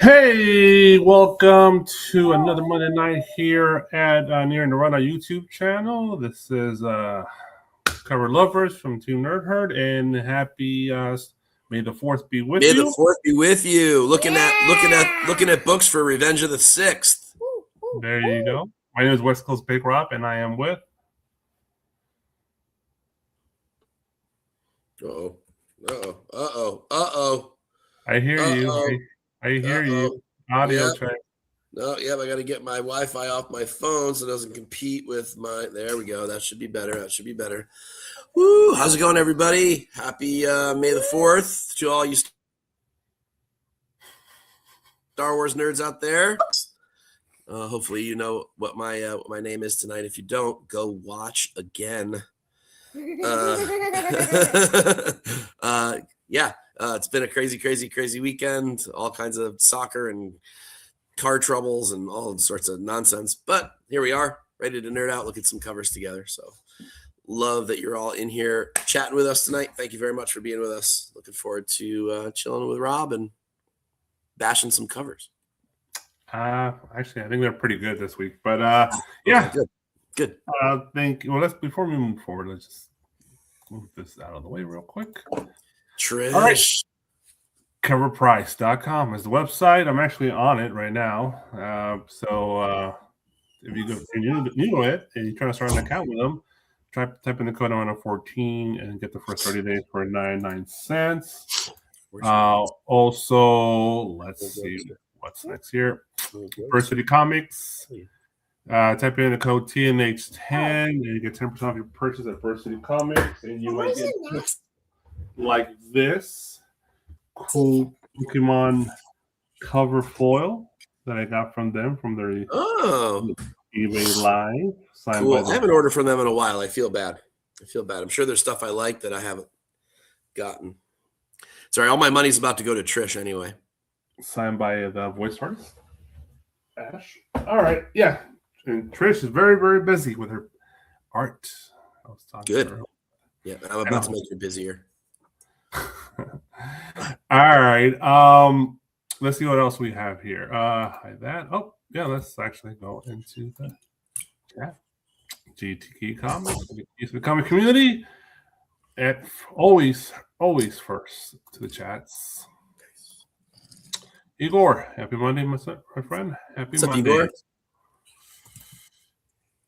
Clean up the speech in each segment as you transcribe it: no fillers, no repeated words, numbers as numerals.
Hey, welcome to another Monday night here at Near and Run, our YouTube channel. This is Cover Lovers from Team Nerd Herd, and happy May the Fourth be with May you. the Fourth be with you. Looking at books for Revenge of the Sixth. There you go. My name is West Coast Big Rob, and I am with. Uh-oh. I hear you. I hear you. Audio check. No, I got to get my Wi-Fi off my phone so it doesn't compete with my. There we go. That should be better. Woo! How's it going, everybody? Happy May the 4th to all you Star Wars nerds out there. Hopefully, you know what my name is tonight. If you don't, go watch again. It's been a crazy weekend. All kinds of soccer and car troubles and all sorts of nonsense. But here we are, ready to nerd out, look at some covers together. So love that you're all in here chatting with us tonight. Thank you very much for being with us. Looking forward to chilling with Rob and bashing some covers. Actually, I think they're pretty good this week. But yeah, good. Before we move forward, let's just move this out of the way real quick. Trish. All right. Coverprice.com is the website. I'm actually on it right now. If you're new to it and you're trying to start an account with them, type in the code on14 and get the first 30 days for 99 cents. Also, let's see what's next here. Versity Comics. Type in the code TNH10 and you get 10% off your purchase at Versity Comics, and you might get like this cool Pokemon cover foil that I got from them from their eBay Live. Cool. I haven't ordered from them in a while. I feel bad. I'm sure there's stuff I like that I haven't gotten. Sorry, all my money's about to go to Trish anyway. Signed by the voice artist, Ash. All right, yeah. And Trish is very, very busy with her art. Good. Yeah, I'm about to make her busier. All right. Let's see what else we have here. Let's actually go into the chat. GTK Comics, the comic community. Always first to the chats. Igor, happy Monday, my friend. Happy Monday. Igor?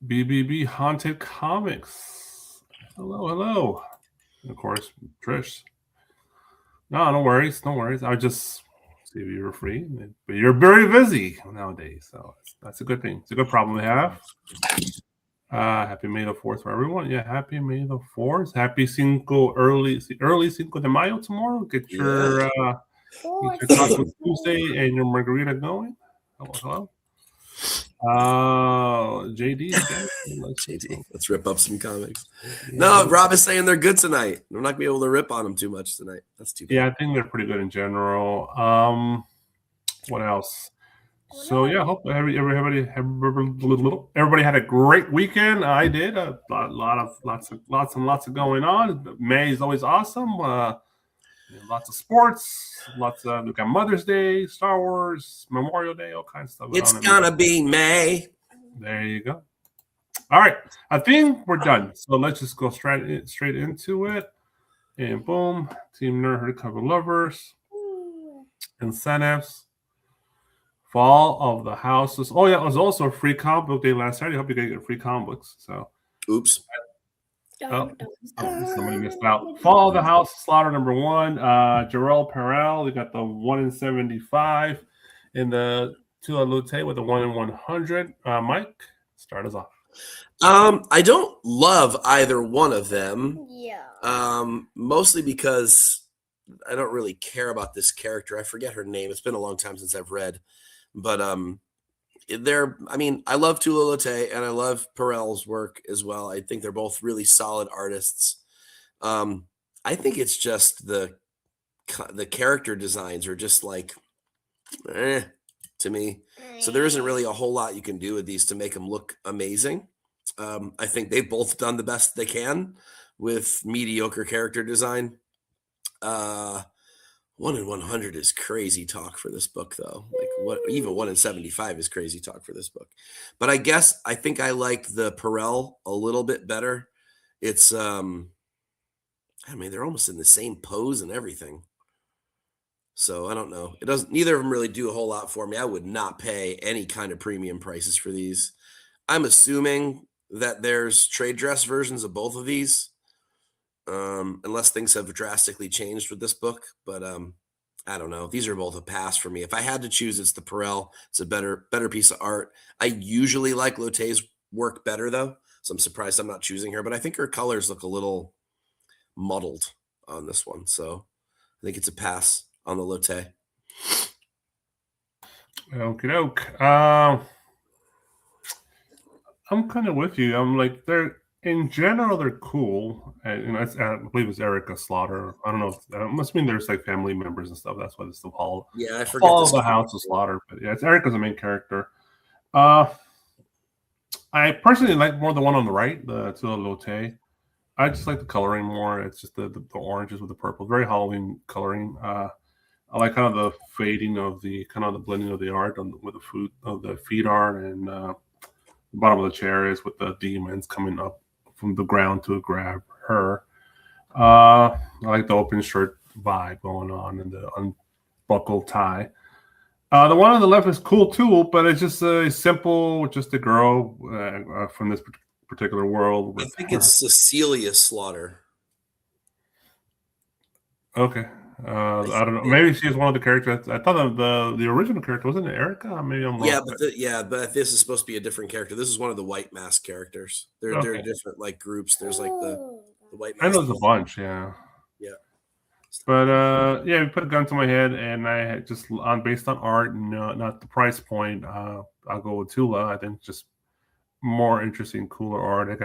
BBB Haunted Comics. Hello. And of course, Trish. No worries. I would just see if you were free. But you're very busy nowadays, so that's a good thing. It's a good problem to have. Happy May the 4th for everyone. Yeah, happy May the 4th. Happy early Cinco de Mayo tomorrow. Get your Taco Tuesday and your margarita going. Hello. JD, let's rip up some comics. Yeah. No, Rob is saying they're good tonight. We're not gonna be able to rip on them too much tonight. That's too bad. Yeah, I think they're pretty good in general. What else? So yeah, hope everybody had a great weekend. I did. Lots of going on. May is always awesome. Lots of sports, we've got Mother's Day, Star Wars, Memorial Day, all kinds of stuff. It's gonna be May. There you go. All right, I think we're done. So let's just go straight into it. And boom, Team Nerd Herd Cover Lovers, incentives, Fall of the Houses. Oh yeah, it was also a free comic book day last Saturday. I hope you guys get free comic books. So, oops. Somebody missed out. Fall of the House Slaughter #1. Jarrell Perel. We got the 1 in 75, and the Tula Lute with the 1 in 100. Mike, start us off. I don't love either one of them. Yeah. Mostly because I don't really care about this character. I forget her name. It's been a long time since I've read, but I love Tula Lute and I love Perel's work as well. I think they're both really solid artists. I think it's just the character designs are just like to me. So there isn't really a whole lot you can do with these to make them look amazing. I think they've both done the best they can with mediocre character design. 1 in 100 is crazy talk for this book, though. Like, what even 1 in 75 is crazy talk for this book. But I think I like the Perel a little bit better. It's I mean, they're almost in the same pose and everything. So I don't know. It doesn't neither of them really do a whole lot for me. I would not pay any kind of premium prices for these. I'm assuming that there's trade dress versions of both of these. Unless things have drastically changed with this book, but I don't know. These are both a pass for me. If I had to choose, it's the Perel. It's a better piece of art. I usually like Lotte's work better though, so I'm surprised I'm not choosing her. But I think her colors look a little muddled on this one, so I think it's a pass on the Lotte. Okie doke. I'm kind of with you. I'm like they're in general they're cool, and I believe it's Erica Slaughter. I don't know. It must mean there's like family members and stuff. That's why it's the Hall. Yeah, I forget All this. the House of Slaughter, but yeah, it's Erica's the main character. I personally like more the one on the right, the Tula Lotte. I just like the coloring more. It's just the oranges with the purple, very Halloween coloring. I like kind of the fading of the kind of the blending of the art with the food of the feet art, and the bottom of the chair is with the demons coming up from the ground to grab her. I like the open shirt vibe going on and the unbuckled tie. The one on the left is cool too, but it's just a simple, just a girl from this particular world. I think it's Cecilia Slaughter. Okay. I don't know. Maybe she's one of the characters. I thought the original character wasn't it Erica. Maybe I'm wrong. Yeah, but this is supposed to be a different character. This is one of the white mask characters. They're different like groups. There's like the white mask. I know there's a bunch. Yeah. Yeah. But yeah, we put a gun to my head, and I just based on art, not the price point. I'll go with Tula. I think just more interesting, cooler art.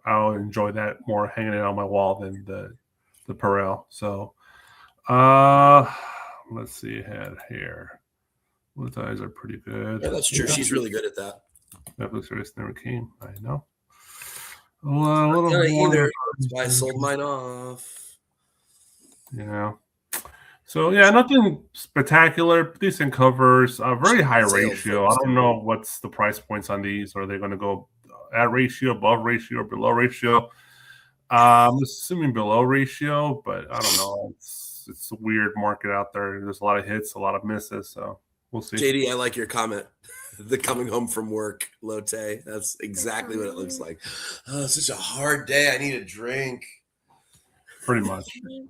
I'll enjoy that more hanging it on my wall than the Perel. So, let's see ahead here. Blue eyes are pretty good. Yeah, that's true. She's really good at that. Netflix series never came. I know. A little more. Either. That's why I sold mine off. Yeah. So yeah, nothing spectacular. Decent covers. Very high ratio. I don't know what's the price points on these. Are they going to go at ratio, above ratio, or below ratio? I'm assuming below ratio, but I don't know. It's a weird market out there. There's a lot of hits, a lot of misses. So we'll see. JD, I like your comment. The coming home from work, Lotte. That's exactly what it looks like. Oh, it's such a hard day. I need a drink. Pretty much. Coming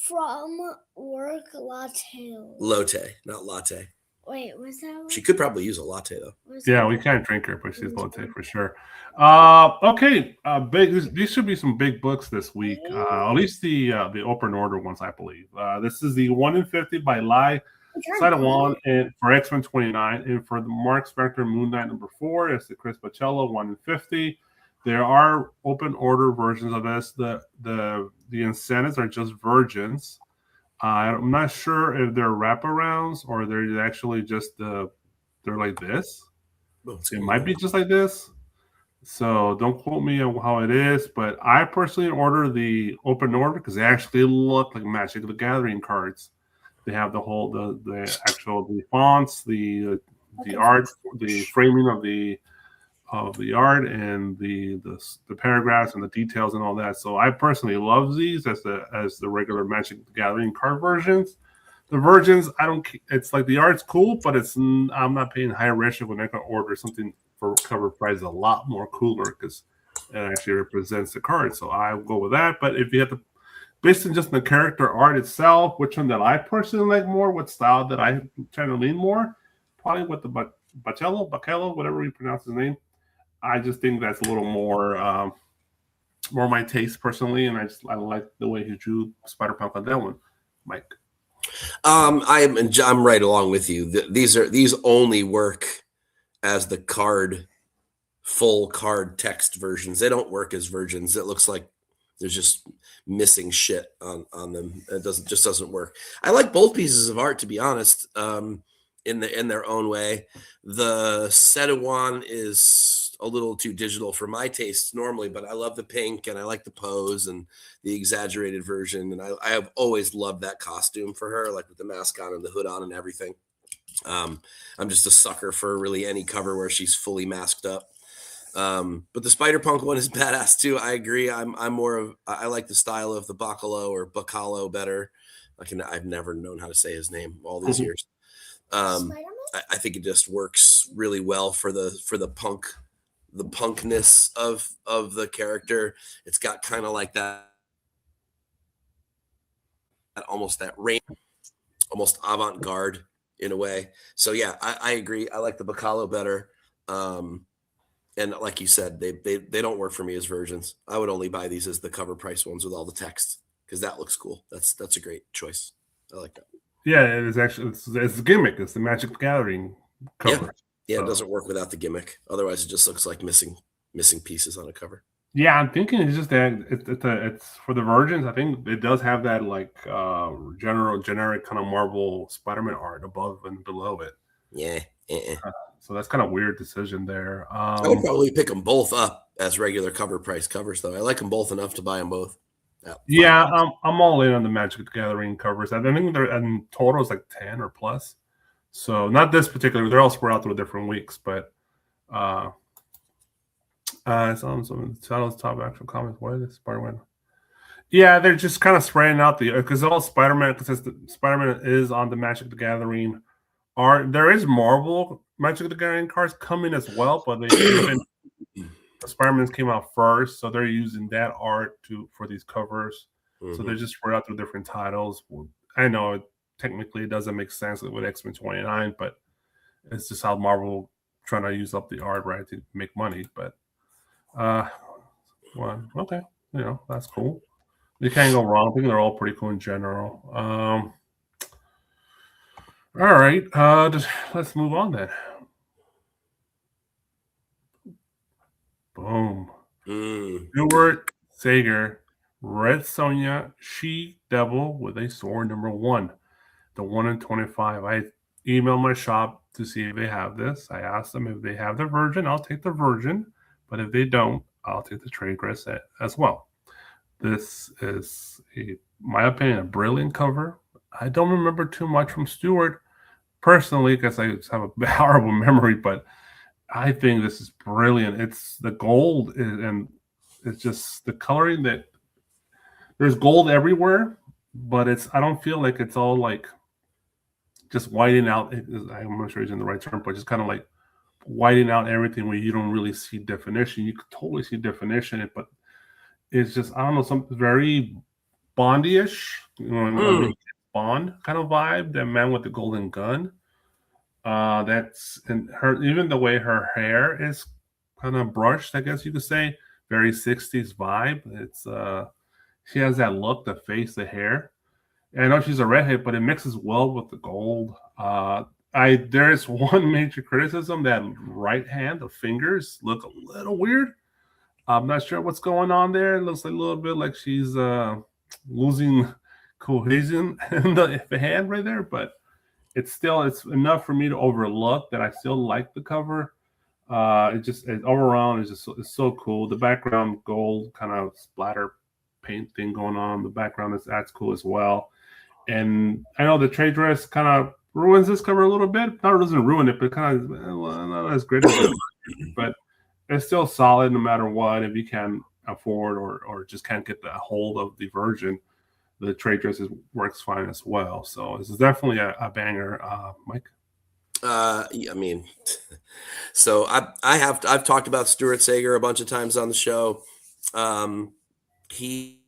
from work, latte. Lotte, not latte. Wait, was that one? She could probably use a latte though. Yeah, we can't drink her, but she's Lotte for sure. Okay, these should be some big books this week. At least the open order ones, I believe. This is the 1 in 50 by Lai Sidawan and for X-Men 29, and for the Mark Spector Moon Knight #4, it's the Chris Bachalo 1 in 50. There are open order versions of this. The incentives are just virgins. I'm not sure if they're wraparounds or they're actually just they're like this. It might be just like this. So don't quote me on how it is, but I personally order the open order because they actually look like Magic the Gathering cards. They have the fonts, the art, the framing of the art, and the paragraphs and the details and all that. So I personally love these as the regular Magic the Gathering card versions. The virgins, it's like the art's cool, but I'm not paying high ratio when I can order something for cover price a lot more cooler because it actually represents the card. So I will go with that. But if you have to, based on just the character art itself, which one that I personally like more, what style that I tend to lean more, probably with the Bachello, whatever you pronounce his name. I just think that's a little more my taste personally, and I like the way he drew Spider-Punk on that one. Mike, I'm right along with you. These only work as the full card text versions. They don't work as virgins. It looks like there's just missing shit on them. It doesn't work. I like both pieces of art, to be honest. In their own way. The Sedawan is a little too digital for my tastes normally, but I love the pink and I like the pose and the exaggerated version. And I have always loved that costume for her, like with the mask on and the hood on and everything. I'm just a sucker for really any cover where she's fully masked up. But the Spider-Punk one is badass too. I agree. I'm more of, I like the style of the Bacalo or Bacalo better. I've never known how to say his name all these years. I think it just works really well for the punkness of the character. It's got kind of like that almost that rain, almost avant-garde in a way. So yeah, I agree. I like the Bacalo better. And like you said, they don't work for me as versions. I would only buy these as the cover price ones with all the text because that looks cool. That's a great choice. I like that. Yeah, it is actually it's a gimmick. It's the Magic the Gathering cover. Yeah, it doesn't work without the gimmick. Otherwise, it just looks like missing pieces on a cover. Yeah, I'm thinking it's just that it's for the Virgins. I think it does have that like generic kind of Marvel Spider-Man art above and below it. Yeah. So that's kind of weird decision there. I would probably pick them both up as regular cover price covers, though. I like them both enough to buy them both. Yeah, I'm all in on the Magic the Gathering covers. I think they're in total is like 10 or plus. So not this particular. They're all spread out through different weeks, but it's on some of the titles, top actual comics. What is it? Spider-Man? Yeah, they're just kind of spreading out the because all Spider-Man because Spider-Man is on the Magic the Gathering art. There is Marvel Magic the Gathering cards coming as well, but Spider-Man came out first, so they're using that art for these covers. So they're just spread out through different titles. I know technically it doesn't make sense with X-Men 29, but it's just how Marvel trying to use up the art, right, to make money. But well, okay, that's cool. You can't go wrong. I think they're all pretty cool in general. All right, let's move on then. Boom. Stuart Sager, Red Sonja, She-Devil with a sword #1, the 1 in 25. I emailed my shop to see if they have this. I asked them if they have the Virgin, I'll take the Virgin. But if they don't, I'll take the trade dress as well. This is, my opinion, a brilliant cover. I don't remember too much from Stuart personally because I just have a horrible memory, but I think this is brilliant. It's the gold and it's just the coloring that there's gold everywhere, but I don't feel like it's all like just whitening out. I'm not sure it's in the right term, but just kind of like whitening out everything where you don't really see definition. You could totally see definition in it, but it's just, I don't know, something very Bondy-ish, Bond kind of vibe, that man with the golden gun. That's in her, even the way her hair is kind of brushed, I guess you could say, very 60s vibe. It's she has that look, the face, the hair. And I know she's a redhead, but it mixes well with the gold. There is one major criticism: that right hand, the fingers look a little weird. I'm not sure what's going on there. It looks a little bit like she's losing cohesion in the hand right there, but it's enough for me to overlook that I still like the cover. All around it's so cool. The background gold kind of splatter paint thing going on. The background that's cool as well. And I know the trade dress kind of ruins this cover a little bit. Not doesn't ruin it, but kind of not as great as it. But it's still solid no matter what. If you can afford or just can't get the hold of the Virgin, the trade dress works fine as well. So this is definitely a banger, Mike. I mean, so I've talked about Stuart Sager a bunch of times on the show. He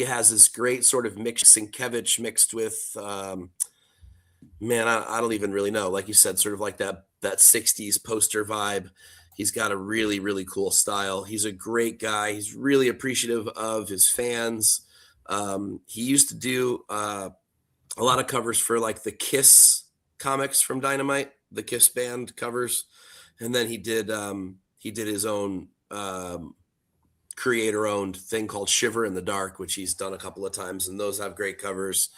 has this great sort of mix, Sienkiewicz mixed with, man, I don't even really know. Like you said, sort of like that 60s poster vibe. He's got a really, really cool style. He's a great guy. He's really appreciative of his fans. He used to do a lot of covers for like the Kiss comics from Dynamite, the Kiss band covers. And then he did his own creator-owned thing called Shiver in the Dark, which he's done a couple of times, and those have great covers.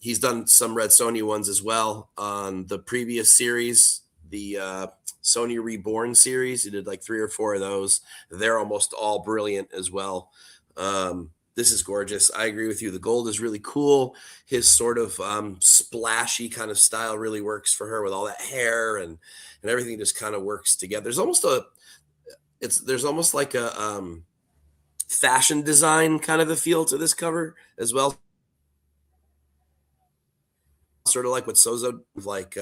He's done some Red Sonja ones as well on the previous series Sony Reborn series. He did like 3 or 4 of those. They're almost all brilliant as well. This is gorgeous. I agree with you. The gold is really cool. His sort of splashy kind of style really works for her with all that hair and everything just kind of works together. There's almost like a fashion design kind of a feel to this cover as well. Sort of like what Sozo, like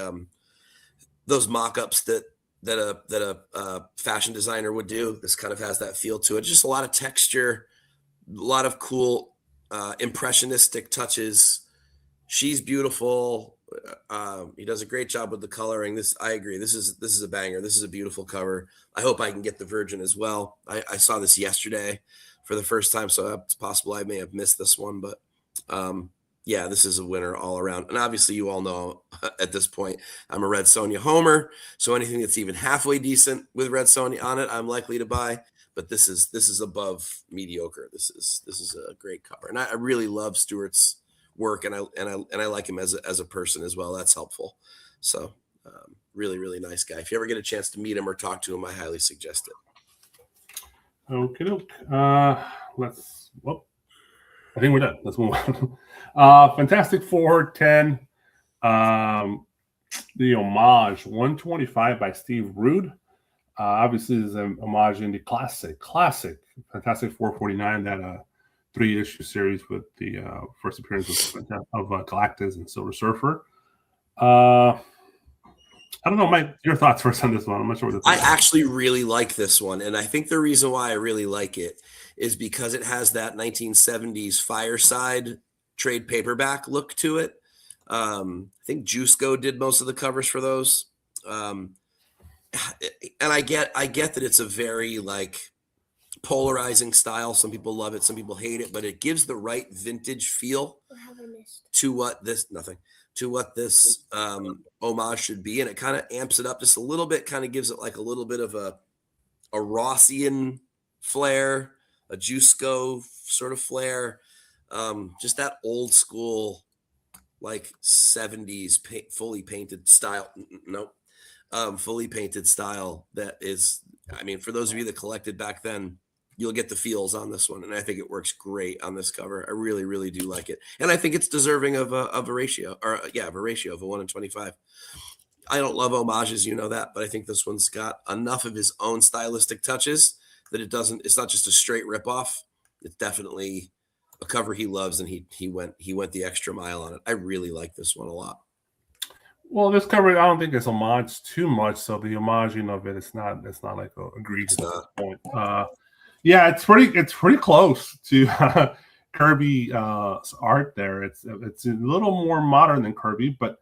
those mock-ups that a fashion designer would do. This kind of has that feel to it. Just a lot of texture, a lot of cool impressionistic touches. She's beautiful. He does a great job with the coloring. I agree. This is a banger. This is a beautiful cover. I hope I can get the Virgin as well. I saw this yesterday for the first time, so it's possible I may have missed this one, but yeah, this is a winner all around. And obviously, you all know at this point, I'm a Red Sonja homer. So anything that's even halfway decent with Red Sonja on it, I'm likely to buy. But this is above mediocre. This is a great cover, and I really love Stuart's work, and I like him as a person as well. That's helpful. So really, really nice guy. If you ever get a chance to meet him or talk to him, I highly suggest it. Okay, I think we're done. Let's move on. Fantastic Four 10. The homage 125 by Steve Rude. Obviously, this is an homage in the classic Fantastic Four 49, that 3-issue series with the first appearance of Galactus and Silver Surfer. I don't know, Mike, your thoughts first on this one. I'm not sure. I actually really like this one. And I think the reason why I really like it is because it has that 1970s Fireside trade paperback look to it. I think Jusco did most of the covers for those. And I get that it's a very like polarizing style. Some people love it, some people hate it, but it gives the right vintage feel to what this homage should be, and it kind of amps it up just a little bit, kind of gives it like a little bit of a Rossian flair, a Jusco sort of flair, just that old school like 70s fully painted style. Fully painted style that is, I mean, for those of you that collected back then, you'll get the feels on this one, and I think it works great on this cover. I really, really do like it, and I think it's deserving of a ratio, of a 1 in 25. I don't love homages, you know that, but I think this one's got enough of his own stylistic touches that it's not just a straight ripoff. It's definitely a cover he loves, and he went the extra mile on it. I really like this one a lot. Well, this cover, I don't think it's homage too much, so the homaging of it's not like a egregious point. Yeah, it's pretty close to Kirby art there. It's a little more modern than Kirby, but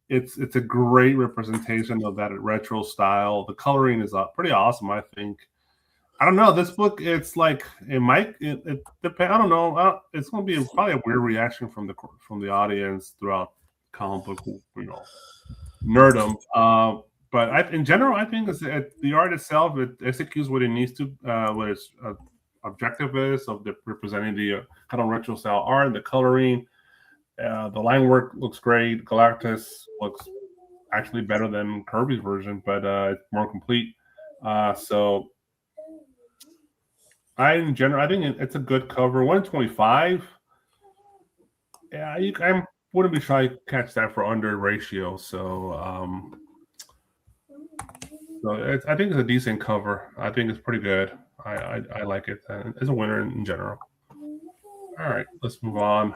it's a great representation of that retro style. The coloring is pretty awesome, I think. I don't know, this book, it's like it depend. I don't know. It's going to be probably a weird reaction from the audience throughout comic book, nerdom. But in general, I think the art itself, it executes what it needs to, what its objective is of representing the kind of retro style art, the coloring. The line work looks great. Galactus looks actually better than Kirby's version, but it's more complete. So in general, I think it's a good cover. 125. Yeah, I wouldn't be shy to catch that for under ratio. So, I think it's a decent cover. I think it's pretty good. I like it. It's a winner in general. All right, let's move on.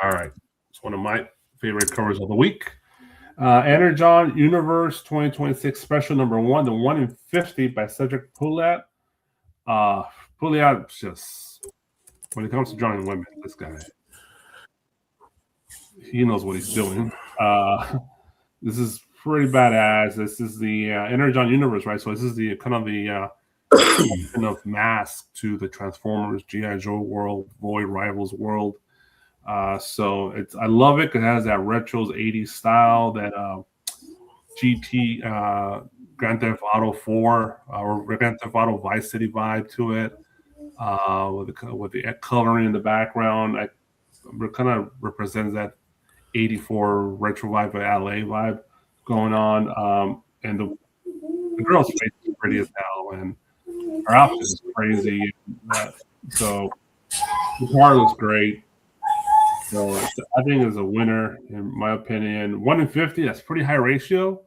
All right, it's one of my favorite covers of the week. Energon Universe 2026 Special Number 1, the 1 in 50 by Cedric Pouliot. Pouliot, just when it comes to drawing women, this guy, he knows what he's doing. This is pretty badass. This is the Energon Universe, right? So this is the kind of the kind of mask to the Transformers, G.I. Joe world, Void Rivals world. So I love it because it has that retros 80s style, that GT Grand Theft Auto 4 or Grand Theft Auto Vice City vibe to it, with the coloring in the background. It kind of represents that 84 retro vibe, LA vibe. going on. And the girl's face is pretty as hell, and her outfit is crazy. So the car looks great. So I think it's a winner in my opinion. 1 in 50, that's pretty high ratio.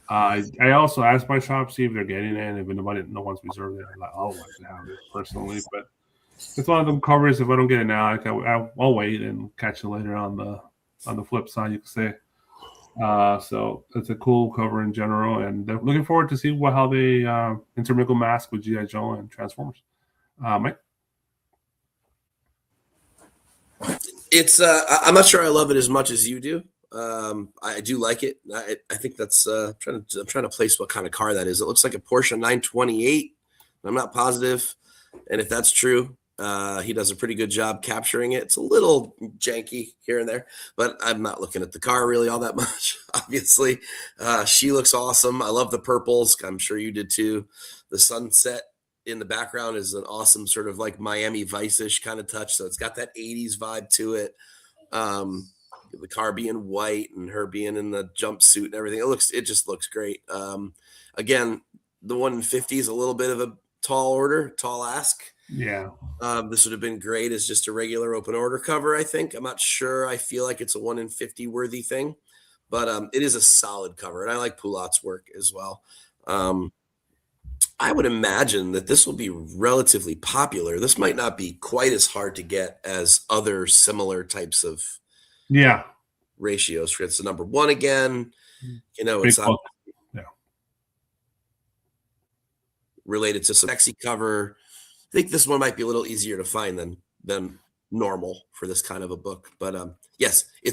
I also asked my shop see if they're getting it, and if no one's reserved it, I'm like, I'll like to have it personally. But it's one of them covers. If I don't get it now, I'll wait and catch it later on the flip side, you could say. So it's a cool cover in general, and they're looking forward to see how they intermingle Mask with G.I. Joe and Transformers. Mike? It's I'm not sure I love it as much as you do. I do like it. I think that's I'm trying to place what kind of car that is. It looks like a Porsche 928. I'm not positive, and if that's true, he does a pretty good job capturing it. It's a little janky here and there, but I'm not looking at the car really all that much. Obviously, she looks awesome. I love the purples. I'm sure you did too. The sunset in the background is an awesome sort of like Miami Vice-ish kind of touch. So it's got that 80s vibe to it. The car being white and her being in the jumpsuit and everything. It just looks great. Again, the 1 in 50 is a little bit of a tall ask. Yeah. This would have been great as just a regular open order cover, I think. I'm not sure. I feel like it's a 1 in 50 worthy thing, but it is a solid cover. And I like Poulat's work as well. I would imagine that this will be relatively popular. This might not be quite as hard to get as other similar types of ratios. It's the number 1 again. It's not related to some sexy cover. I think this one might be a little easier to find than normal for this kind of a book. But yes, I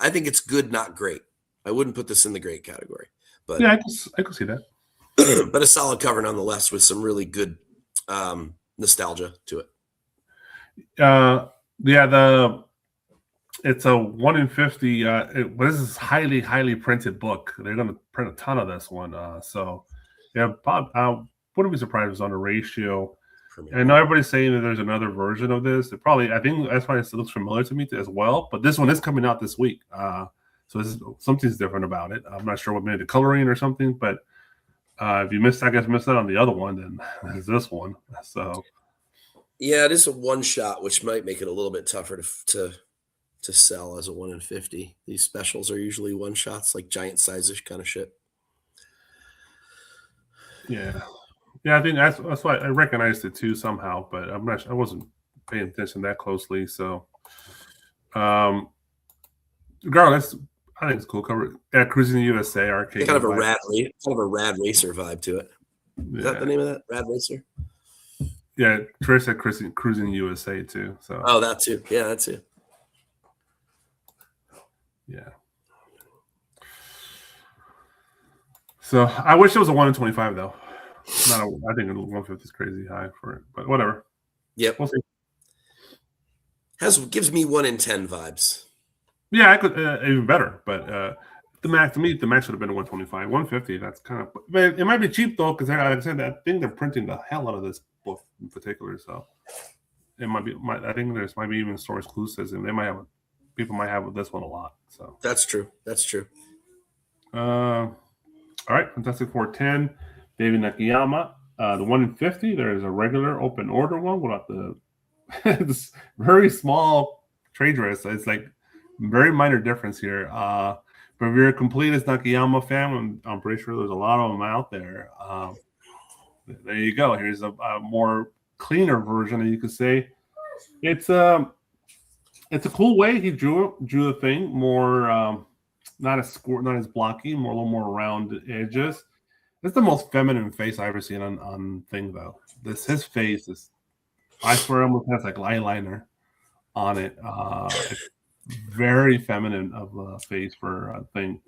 think it's good, not great. I wouldn't put this in the great category. But yeah, I can see that. But a solid cover nonetheless with some really good nostalgia to it. It's a 1 in 50. This is highly, highly printed book. They're going to print a ton of this one. So yeah, Bob, wouldn't be surprised if it's on a ratio. I know everybody's saying that there's another version of this. I think that's why it looks familiar to me as well. But this one is coming out this week. So something's different about it. I'm not sure what made the coloring or something, but if you missed that on the other one, then there's this one. So yeah, it is a one shot, which might make it a little bit tougher to sell as a 1 in 50. These specials are usually one shots, like giant size-ish kind of shit. Yeah, I think that's why I recognized it too somehow, but I wasn't paying attention that closely. So, regardless, I think it's a cool cover. Yeah, Cruising USA arcade. Kind of a rad racer vibe to it. Is that the name of that? Rad Racer? Yeah, Trish said Cruising USA too. So that too. Yeah, that too. Yeah. So I wish it was a 1 in 25 though. I think 150 is crazy high for it, but whatever. Yep. We'll see. Gives me 1 in 10 vibes. Yeah, I could even better, but the max should have been a 125, 150. That's kind of, but it might be cheap though, because like I said, I think they're printing the hell out of this book in particular. So it might be. I think there's might be even store exclusives, and people might have this one a lot. So that's true. All right, Fantastic Four 10, David Nakayama. The 1 in 50. There is a regular open order one without this very small trade dress. It's like very minor difference here. But if you're a completist Nakayama fan, I'm pretty sure there's a lot of them out there. There you go. Here's a more cleaner version, you could say. It's a cool way he drew the thing more not as blocky, a little more round edges. It's the most feminine face I've ever seen on thing though. His face is, I swear, almost has like eyeliner on it. It's very feminine of a face for a thing.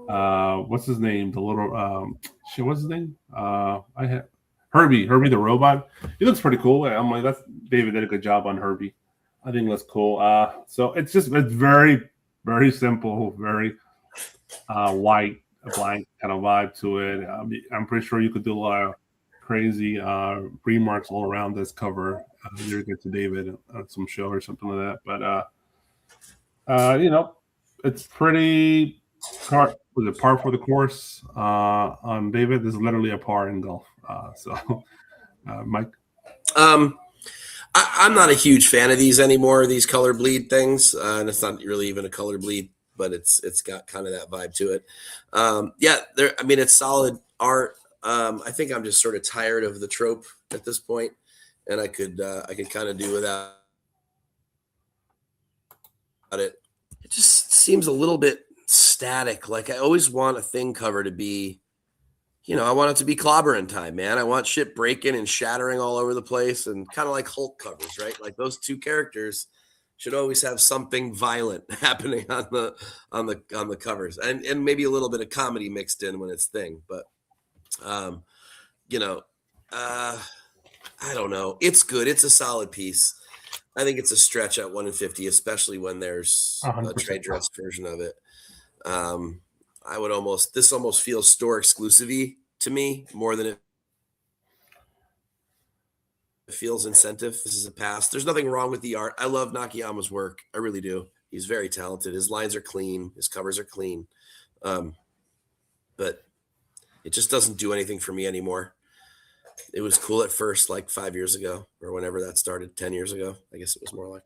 What's his name? The little what's his name? I have Herbie the robot. He looks pretty cool. I'm like, David did a good job on Herbie. I think that's cool. So it's very, very simple, very white, blank kind of vibe to it. I'm pretty sure you could do a lot of crazy remarks all around this cover. You're good to David on some show or something like that. But it's pretty was it par for the course on David? This is literally a par in golf. Mike. I'm not a huge fan of these anymore. These color bleed things, and it's not really even a color bleed, but it's got kind of that vibe to it. Yeah, there. I mean, it's solid art. I think I'm just sort of tired of the trope at this point, and I could kind of do without it. It just seems a little bit static. Like I always want a thing cover to be, I want it to be clobbering time, man. I want shit breaking and shattering all over the place, and kind of like Hulk covers, right? Like those two characters should always have something violent happening on the covers, and maybe a little bit of comedy mixed in when it's thing. But I don't know. It's good. It's a solid piece. I think it's a stretch at 1 in 50, especially when there's a 100%. trade dress version of it. This almost feels store exclusive-y to me more than it feels incentive. This is a pass. There's nothing wrong with the art. I love Nakayama's work. I really do. He's very talented. His lines are clean. His covers are clean. But it just doesn't do anything for me anymore. It was cool at first, like 5 years ago or whenever that started, 10 years ago. I guess it was more like.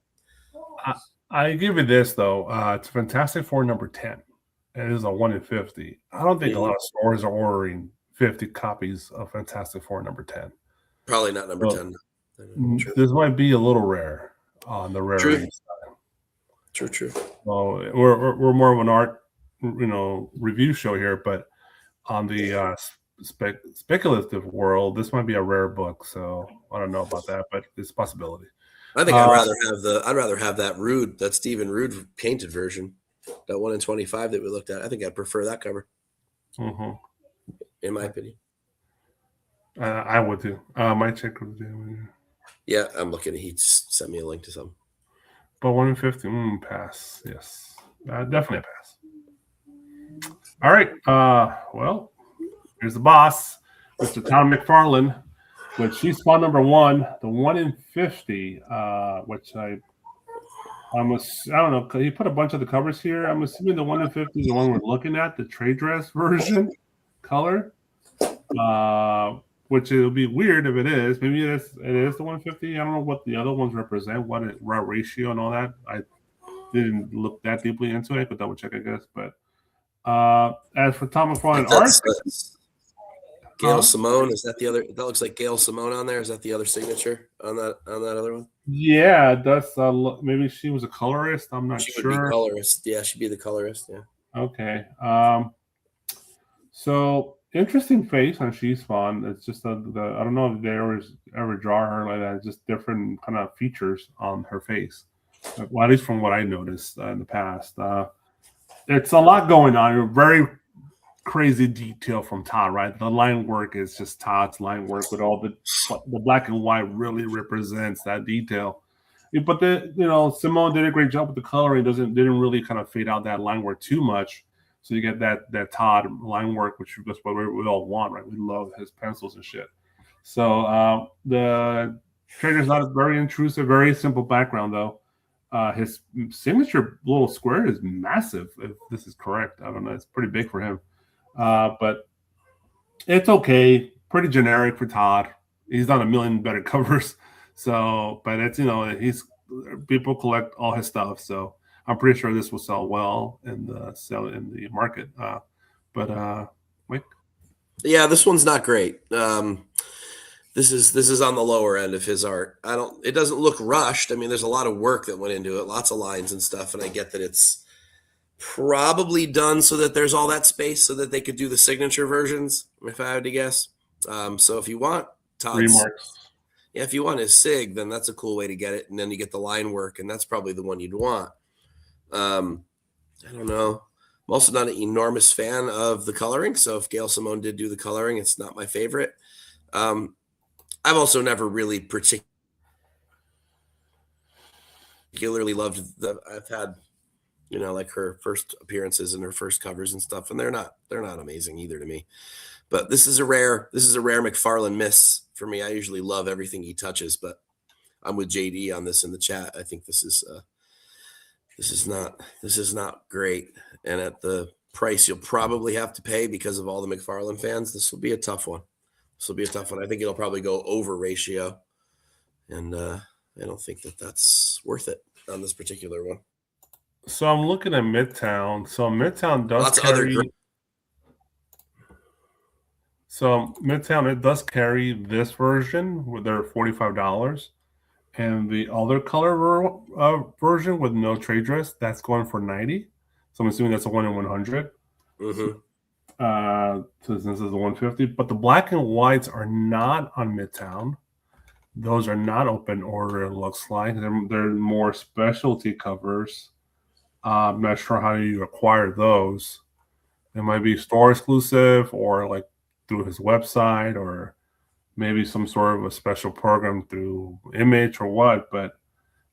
I give it this, though. It's Fantastic Four number 10. It is a 1 in 50. I don't think a lot of stores are ordering 50 copies of Fantastic Four number 10. Probably not number 10. This might be a little rare on the rarity side. True. Well, we're more of an art, review show here, but on the speculative world, this might be a rare book. So I don't know about that, but it's a possibility. I think I'd rather have that Stephen Rood painted version, that 1 in 25 that we looked at. I think I'd prefer that cover. Mm-hmm. In my opinion. I would too. My check. Yeah, I'm looking. He sent me a link to some. But 1 in 50, pass. Yes, definitely a pass. All right. Well, here's the boss, Mr. Todd McFarlane, with She Spawn number 1, the 1 in 50, which I don't know. He put a bunch of the covers here. I'm assuming the 1 in 50 is the one we're looking at, the trade dress version color. Which it would be weird if it is. Maybe it is the 150. I don't know what the other ones represent, what ratio and all that. I didn't look that deeply into it. I could double check, I guess. But as for Tom McFarlane art, Gail Simone, is that the other? That looks like Gail Simone on there. Is that the other signature on that other one? Yeah, that's maybe she was a colorist. I'm not sure. She would be colorist. Yeah, she'd be the colorist. Yeah. Okay. So. Interesting face on She Spawn. It's just I don't know if they ever draw her like that. Just different kind of features on her face. Well, at least from what I noticed in the past. It's a lot going on. Very crazy detail from Todd, right? The line work is just Todd's line work with all the black and white really represents that detail. But Simone did a great job with the coloring. Didn't really kind of fade out that line work too much. So you get that Todd line work, which is what we all want, right? We love his pencils and shit. So the trainer's not very intrusive, very simple background, though. His signature little square is massive, if this is correct. I don't know. It's pretty big for him. But it's okay. Pretty generic for Todd. He's done a million better covers. So, but it's, people collect all his stuff. So I'm pretty sure this will sell well in the market. But Mike? Yeah, this one's not great. This is on the lower end of his art. It doesn't look rushed. I mean, there's a lot of work that went into it, lots of lines and stuff. And I get that it's probably done so that there's all that space so that they could do the signature versions, if I had to guess. So if you want Todd's remarks. Yeah, if you want his sig, then that's a cool way to get it. And then you get the line work, and that's probably the one you'd want. I don't know. I'm also not an enormous fan of the coloring. So if Gail Simone did do the coloring, it's not my favorite. I've also never really particularly loved I've had, like her first appearances and her first covers and stuff, and they're not amazing either to me. But this is a rare McFarlane miss for me. I usually love everything he touches, but I'm with JD on this in the chat. I think this is not great. And at the price you'll probably have to pay because of all the McFarlane fans. This will be a tough one. I think it'll probably go over ratio, and I don't think that that's worth it on this particular one. So I'm looking at Midtown. So Midtown does Lots of other carry. So Midtown, it does carry this version with their $45, and the other color version with no trade dress, that's going for $90. So I'm assuming that's a 1 in 100. Mm-hmm. So this is the 150, but the black and whites are not on Midtown. Those are not open order. It looks like they're more specialty covers. I'm not sure how you acquire those. It might be store exclusive or like through his website, or maybe some sort of a special program through Image or what. But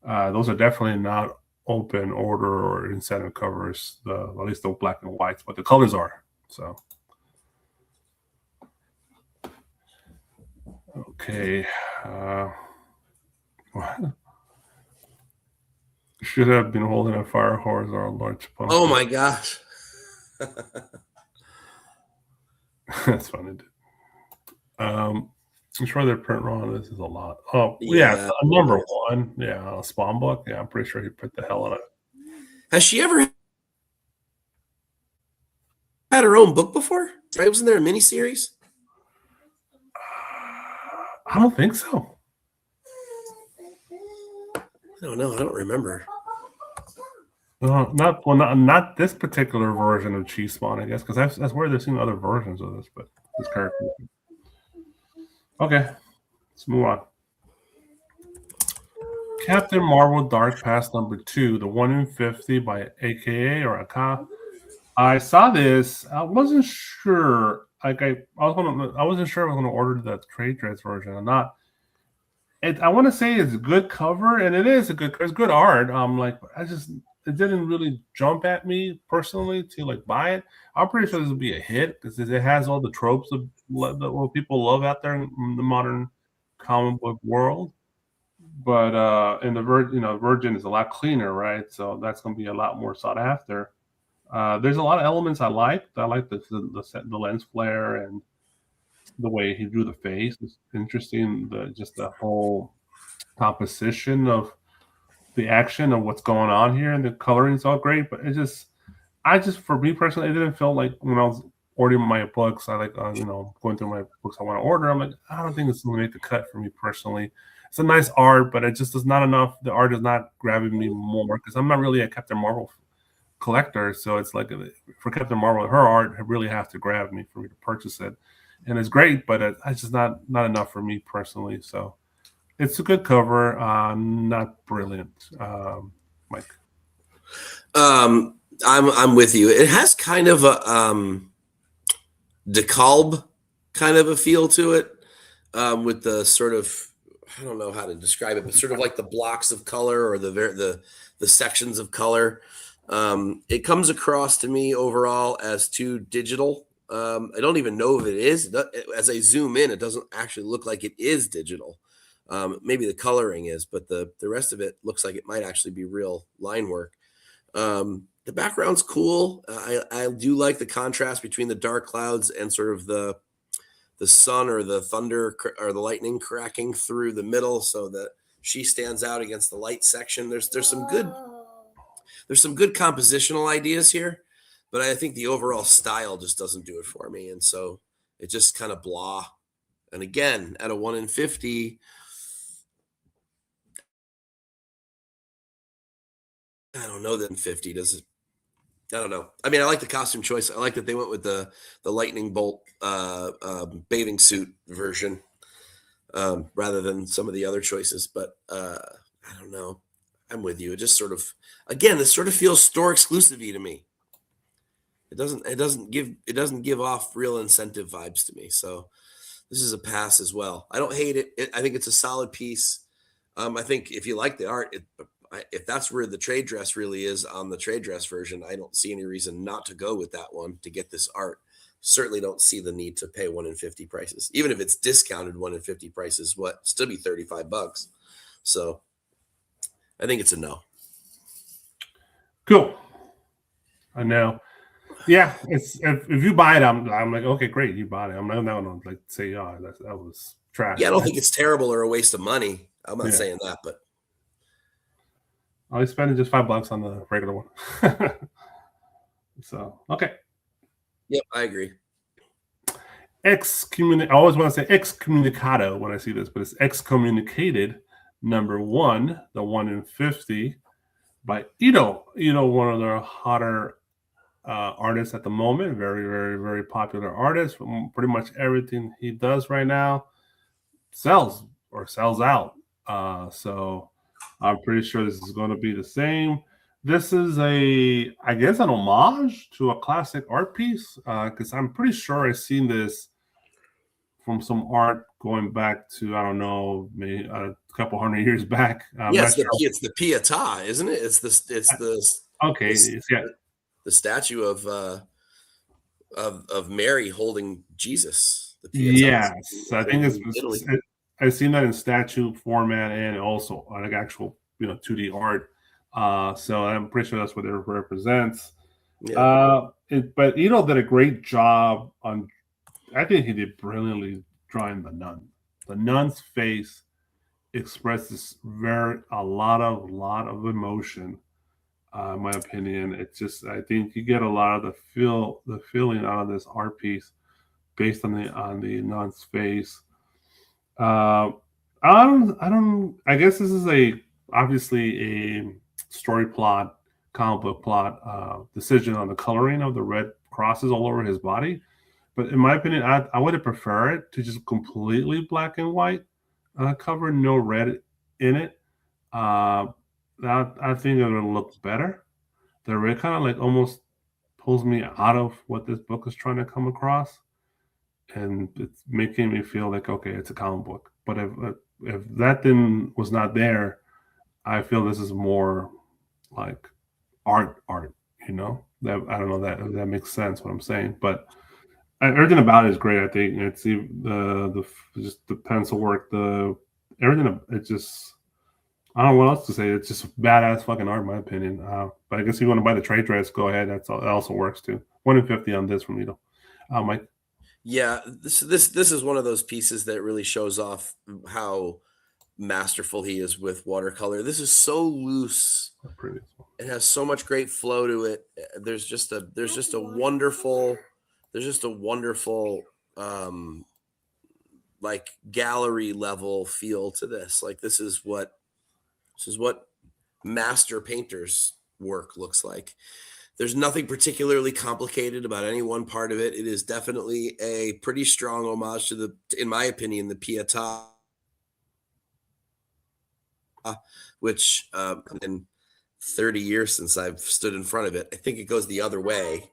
those are definitely not open order or incentive covers. At least the black and whites, but the colors are. So, okay. Should have been holding a fire hose or a large pump. Oh my gosh. That's funny. I'm sure their print run on this is a lot. Oh, yeah, number one. Yeah, a Spawn book. Yeah, I'm pretty sure he put the hell on it. Has she ever had her own book before? Right? Wasn't there a miniseries? I don't think so. I don't know. I don't remember. Not this particular version of Chief Spawn, I guess, because that's where they've seen other versions of this, but this character. Okay, let's move on. Captain Marvel Dark Past number 2, the 1 in 50 by AKA or Aka. I saw this. I wasn't sure. I wasn't sure if I was going to order the trade dress version or not. I want to say it's a good cover, and it is it's good art. It didn't really jump at me personally to like buy it. I'm pretty sure this will be a hit because it has all the tropes of what people love out there in the modern comic book world. But in the Virgin is a lot cleaner, right? So that's going to be a lot more sought after. There's a lot of elements I like. I like the lens flare and the way he drew the face. It's interesting. The whole composition of the action of what's going on here, and the coloring is all great. But for me personally, it didn't feel like when I was ordering my books, I like going through my books I want to order. I'm like, I don't think it's going to make the cut for me personally. It's a nice art, but it just is not enough. The art is not grabbing me more because I'm not really a Captain Marvel collector. So it's like for Captain Marvel, her art really has to grab me for me to purchase it, and it's great, but it's just not enough for me personally. So it's a good cover, not brilliant. Mike, I'm with you. It has kind of a DeKalb kind of a feel to it, with the sort of, I don't know how to describe it, but sort of like the blocks of color or the sections of color. It comes across to me overall as too digital. I don't even know if it is. As I zoom in, it doesn't actually look like it is digital. Maybe the coloring is, but the rest of it looks like it might actually be real line work. The background's cool. I do like the contrast between the dark clouds and sort of the sun or the thunder or the lightning cracking through the middle, so that she stands out against the light section. There's some good compositional ideas here, but I think the overall style just doesn't do it for me, and so it just kind of blah. And again, at a 1 in 50, I don't know that in 50 does it. I don't know. I mean, I like the costume choice. I like that they went with the lightning bolt bathing suit version rather than some of the other choices. But I don't know. I'm with you. It just sort of, again, this sort of feels store exclusive-y to me. It doesn't give off real incentive vibes to me. So this is a pass as well. I don't hate it. I think it's a solid piece. I think if you like the art, if that's where the trade dress really is on the trade dress version, I don't see any reason not to go with that one to get this art. Certainly don't see the need to pay 1 in 50 prices, even if it's discounted. 1 in 50 prices, still be $35. So I think it's a no. Cool. I know. Yeah, it's if you buy it, I'm like, okay, great, you bought it. I'm not gonna like say, oh, that was Yeah, I trash. don't think it's terrible or a waste of money. I'm not Yeah, saying that, but I spent just $5 on the regular one. So okay, yep, I agree. I always want to say excommunicado when I see this, but it's excommunicated number one, the 1 in 50 by Ito. Ito, one of the hotter artists at the moment, very, very, very popular artist. Pretty much everything he does right now sells or sells out. So I'm pretty sure this is going to be the same. This is I guess, an homage to a classic art piece because I'm pretty sure I've seen this from some art going back to, I don't know, maybe a couple hundred years back. I'm Yeah, not sure. it's the Pietà, isn't it? Okay, yeah, the statue of Mary holding Jesus. The Pietà yes, I think in Italy. I've seen that in statue format and also like actual 2D art. So I'm pretty sure that's what it represents. Yeah. But Ito did a great job on. I think he did brilliantly drawing the nun. The nun's face expresses a lot of emotion. In my opinion, it's just, I think you get a lot of the feeling out of this art piece based on the nun's face. Uh, I guess this is obviously a story plot, comic book plot decision on the coloring of the red crosses all over his body. But in my opinion, I would have preferred it to just completely black and white cover, no red in it. Uh, I think it would look better. The red kind of like almost pulls me out of what this book is trying to come across, and it's making me feel like, okay, it's a comic book. But if that then was not there, I feel this is more like art. That I don't know that if that makes sense what I'm saying, but everything about it is great. I think it's just the pencil work, the everything. It just, I don't know what else to say. It's just badass fucking art, in my opinion. But I guess if you want to buy the trade dress, go ahead. That also works too. 1 in 50 on this from Lido. Mike. Yeah, this is one of those pieces that really shows off how masterful he is with watercolor. This is so loose. It has so much great flow to it. There's just a wonderful like gallery level feel to this. Like this is what master painters work looks like. There's nothing particularly complicated about any one part of it. It is definitely a pretty strong homage to in my opinion, the Pietà, which in 30 years since I've stood in front of it, I think it goes the other way.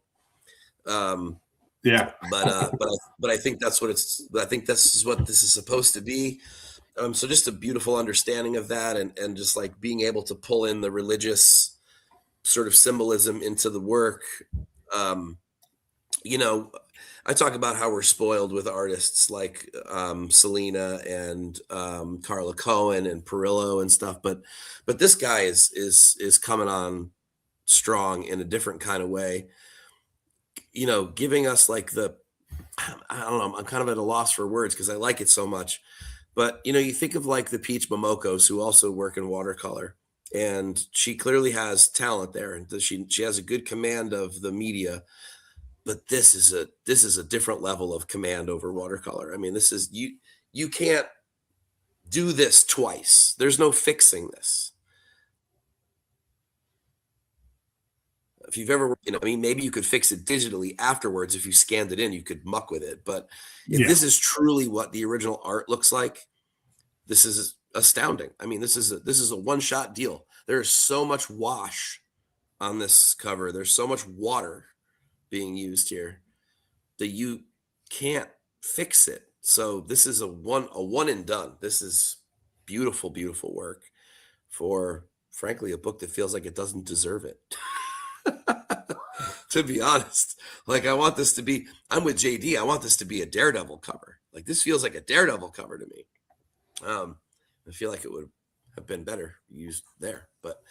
Yeah, but I think that's what I think this is what this is supposed to be. So just a beautiful understanding of that, and just like being able to pull in the religious sort of symbolism into the work. I talk about how we're spoiled with artists like Selena and Carla Cohen and Perillo and stuff, but this guy is coming on strong in a different kind of way. Giving us like I don't know, I'm kind of at a loss for words because I like it so much. But you think of like the Peach Momokos who also work in watercolor, and she clearly has talent there, and she has a good command of the media. But this is a different level of command over watercolor. I mean, this is you can't do this twice. There's no fixing this. If you've ever, I mean, maybe you could fix it digitally afterwards. If you scanned it in, you could muck with it. But if this is truly what the original art looks like, this is astounding. I mean, this is a one-shot deal. There's so much wash on this cover. There's so much water being used here that you can't fix it. So this is a one and done. This is beautiful, beautiful work for, frankly, a book that feels like it doesn't deserve it. To be honest, like I'm with JD. I want this to be a Daredevil cover. Like this feels like a Daredevil cover to me. I feel like it would have been better used there, but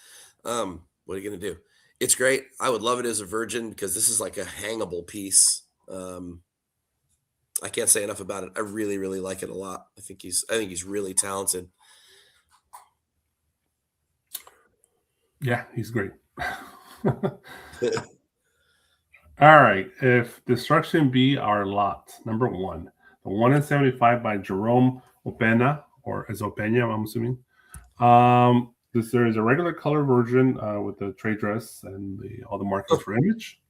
what are you going to do? It's great. I would love it as a virgin because this is like a hangable piece. I can't say enough about it. I really, really like it a lot. I think he's really talented. Yeah, he's great. All right. If Destruction be our lot, number 1, the 1 in 75 by Jerome Opena, or as Opena, I'm assuming. There is a regular color version with the trade dress and all the markings for Image.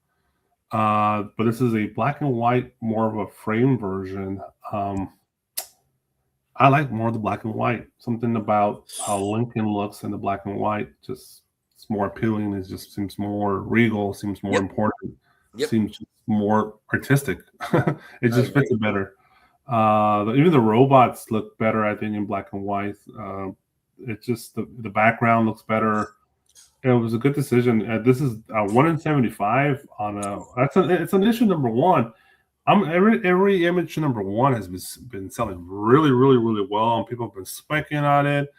But this is a black and white, more of a frame version. I like more of the black and white. Something about how Lincoln looks in the black and white it's more appealing. It just seems more regal, seems more important, seems more artistic. It just fits it better. Even the robots look better, I think, in black and white. It just the background looks better. It was a good decision. This is 1 in 75 on it's an issue number 1. Every Image number 1 has been selling really, really, really well, and people have been speccing on it.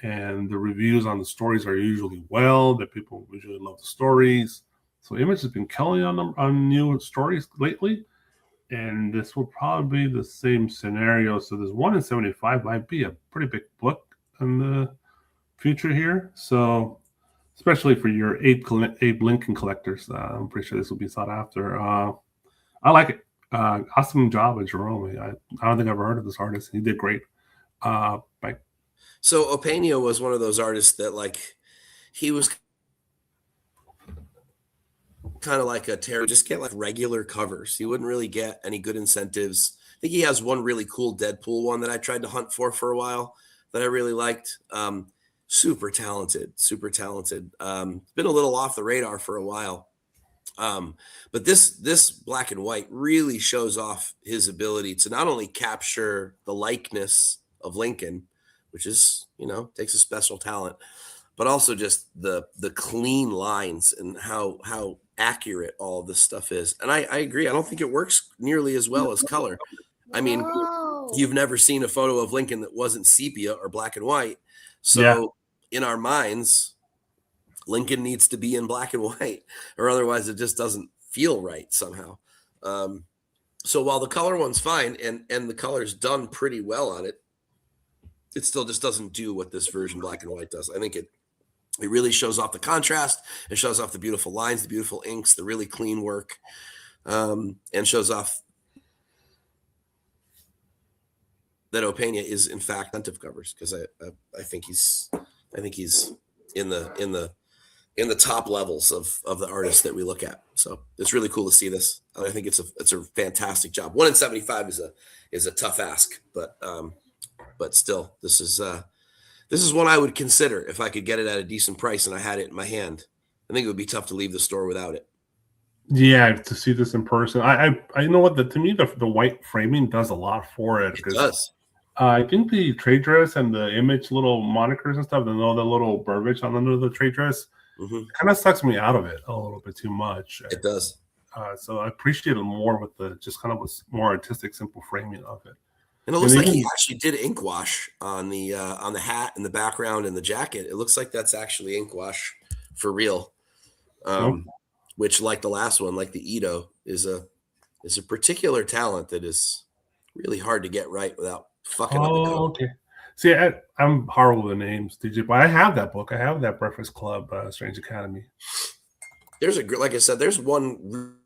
And the reviews on the stories are usually that people usually love the stories. So Image has been killing on new stories lately, and this will probably be the same scenario. So this 1 in 75 might be a pretty big book in the future here. So especially for your Abe Lincoln collectors, I'm pretty sure this will be sought after. I like it. Awesome job at Jerome. I don't think I've ever heard of this artist. He did great. So Opena was one of those artists that he was kind of like a terror, just get like regular covers. He wouldn't really get any good incentives. I think he has one really cool Deadpool one that I tried to hunt for a while that I really liked. Super talented. Been a little off the radar for a while. But this black and white really shows off his ability to not only capture the likeness of Lincoln, which is, takes a special talent, but also just the clean lines and how accurate all of this stuff is. And I agree. I don't think it works nearly as well as color. I mean, you've never seen a photo of Lincoln that wasn't sepia or black and white. So in our minds, Lincoln needs to be in black and white, or otherwise it just doesn't feel right somehow. So while the color one's fine and the color's done pretty well on it, it still just doesn't do what this version black and white does. I think it really shows off the contrast. It shows off the beautiful lines, the beautiful inks, the really clean work, and shows off that Opena is in fact incentive covers, because I think he's in the top levels of the artists that we look at. So it's really cool to see this. I think it's a fantastic job. 1 in 75 is a tough ask, but still, this is one I would consider if I could get it at a decent price and I had it in my hand. I think it would be tough to leave the store without it. Yeah, to see this in person, I know what to me the white framing does a lot for it. It does. I think the trade dress and the Image little monikers and stuff, the little verbiage on under the trade dress, kind of sucks me out of it a little bit too much. It does. So I appreciate it more with the just kind of a more artistic, simple framing of it. And it looks like he actually did ink wash on the hat and the background and the jacket. It looks like that's actually ink wash for real. Which, like the last one, like the Ito, is a particular talent that is really hard to get right without fucking up the cover. Okay. See, I'm horrible with names, DJ, but I have that book. I have that Breakfast Club, Strange Academy. There's like I said, there's one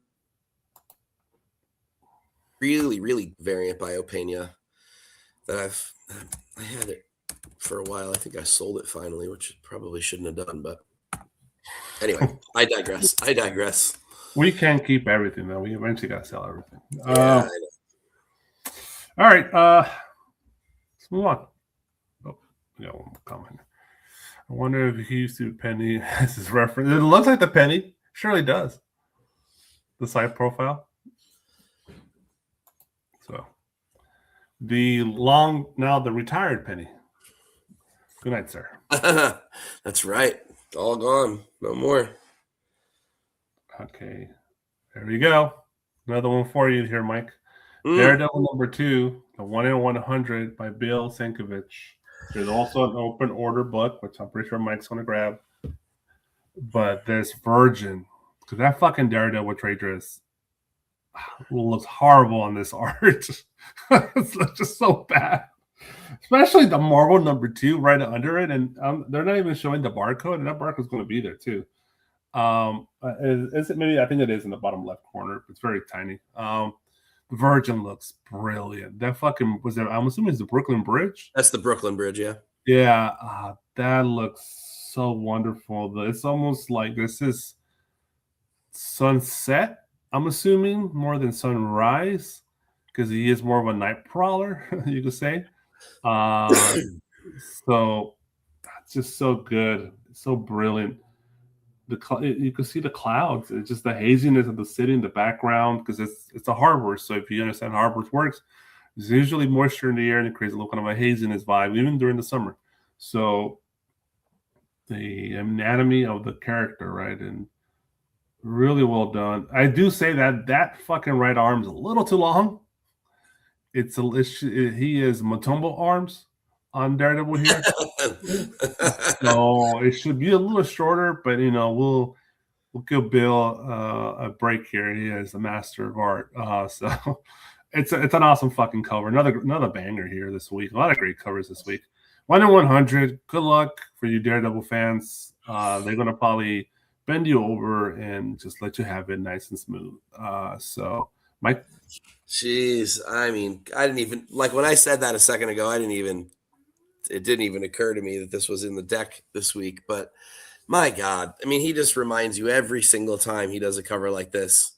really, really variant by Opena that I had it for a while. I think I sold it finally, which probably shouldn't have done, but anyway, I digress. We can't keep everything, though. We eventually got to sell everything. Yeah, all right. Let's move on. Oh, yeah, one more comment. I wonder if he used to penny as his reference. It looks like the penny. Surely does. The side profile. So the retired penny. Good night, sir. That's right. All gone. No more. Okay. There we go. Another one for you here, Mike. Daredevil number 2, the 1 in 100 by Bill Sienkiewicz. There's also an open order book, which I'm pretty sure Mike's going to grab. but this Virgin, because that fucking Daredevil trade dress looks horrible on this art. It's just so bad. Especially the Marvel #2 right under it, and they're not even showing the barcode, and that barcode's going to be there too. Is it maybe? I think it is in the bottom left corner. It's very tiny. Virgin looks brilliant. That fucking was there. I'm assuming it's the Brooklyn Bridge. That's the Brooklyn Bridge, yeah. Yeah, that looks so wonderful. It's almost like this is sunset. I'm assuming more than sunrise because he is more of a night prowler, you could say. So it's just so good, so brilliant. You can see the clouds. It's just the haziness of the city in the background because it's a harbor. So if you understand how harbors works, there's usually moisture in the air and it creates a little kind of a haziness vibe, even during the summer. So the anatomy of the character, right, and really well done. I do say that fucking right arm is a little too long. He is Mutombo arms on Daredevil here. So it should be a little shorter, but we'll give Bill a break here. He is a master of art. So it's an awesome fucking cover. Another banger here this week. A lot of great covers this week. 1 in 100. Good luck for you Daredevil fans. They're gonna probably bend you over and just let you have it nice and smooth. So Mike. Jeez, I mean, I didn't even like when I said that a second ago. It didn't even occur to me that this was in the deck this week. But my God, I mean, he just reminds you every single time he does a cover like this.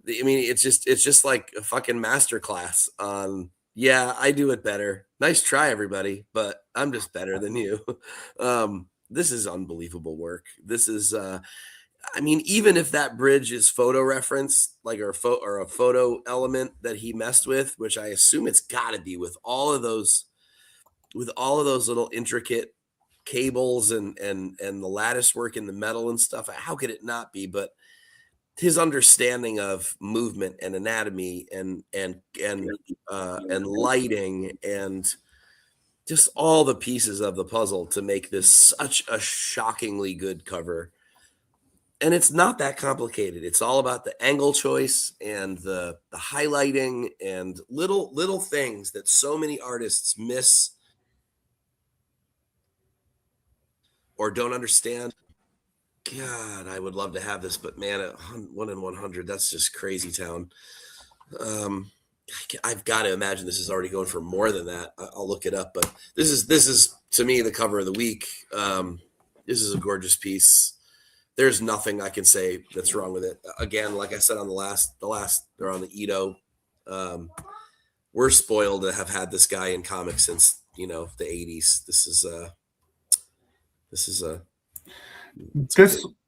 I mean, it's just like a fucking masterclass on. Yeah, I do it better. Nice try, everybody, but I'm just better than you. This is unbelievable work. This is. I mean, even if that bridge is photo reference, like or a photo element that he messed with, which I assume it's got to be with all of those little intricate cables and the lattice work in the metal and stuff. How could it not be? But his understanding of movement and anatomy and lighting and just all the pieces of the puzzle to make this such a shockingly good cover. And it's not that complicated. It's all about the angle choice and the highlighting and little things that so many artists miss or don't understand. God, I would love to have this, but man, at 1 in 100, that's just crazy town. I've got to imagine this is already going for more than that. I'll look it up, but this is to me the cover of the week. This is a gorgeous piece. There's nothing I can say that's wrong with it. Again, like I said on the last, they're on the Ito. We're spoiled to have had this guy in comics since the 80s.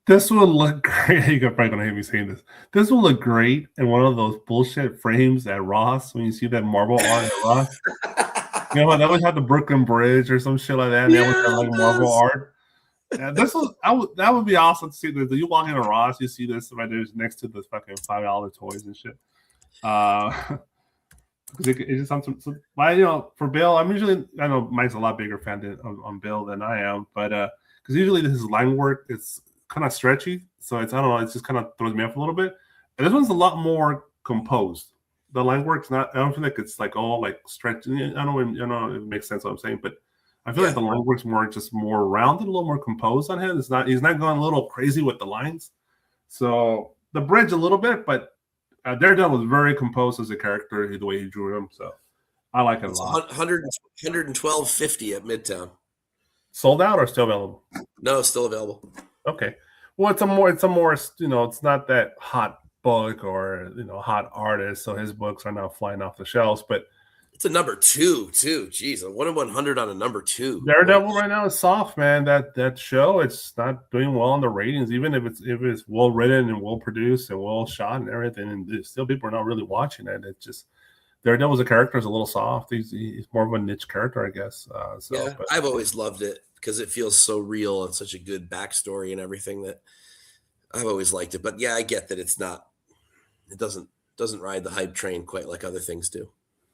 This will look great. You're probably gonna hate me saying this. This will look great in one of those bullshit frames at Ross when you see that Marvel art at Ross. They always have the Brooklyn Bridge or some shit like that. And they always have like Marvel art. Yeah, that would be awesome to see. You walk into Ross, you see this right there next to the fucking $5 toys and shit. It's just something. For Bill, I know Mike's a lot bigger fan on Bill than I am, but because usually this is line work, it's kind of stretchy, so it's it just kind of throws me off a little bit. And this one's a lot more composed. The line work's not. I don't feel like it's like all like stretching. I know it makes sense what I'm saying, but I feel like the line work's more rounded, a little more composed on him. He's not going a little crazy with the lines. So the bridge a little bit, but Daredevil was very composed as a character, the way he drew him. So I like it a lot. 112.50 at Midtown. Sold out or still available? No, still available. Okay. Well, it's a more it's not that hot book or hot artist, so his books are not flying off the shelves, but it's a number 2 too. Jeez, a 1 in 100 on a number 2. Daredevil right now is soft, man. That show, it's not doing well on the ratings, even if it's well written and well produced and well shot and everything, and still people are not really watching it. It's just Daredevil's a character is a little soft. He's more of a niche character, I guess. I've always loved it because it feels so real and such a good backstory and everything that I've always liked it. But yeah, I get that it doesn't ride the hype train quite like other things do.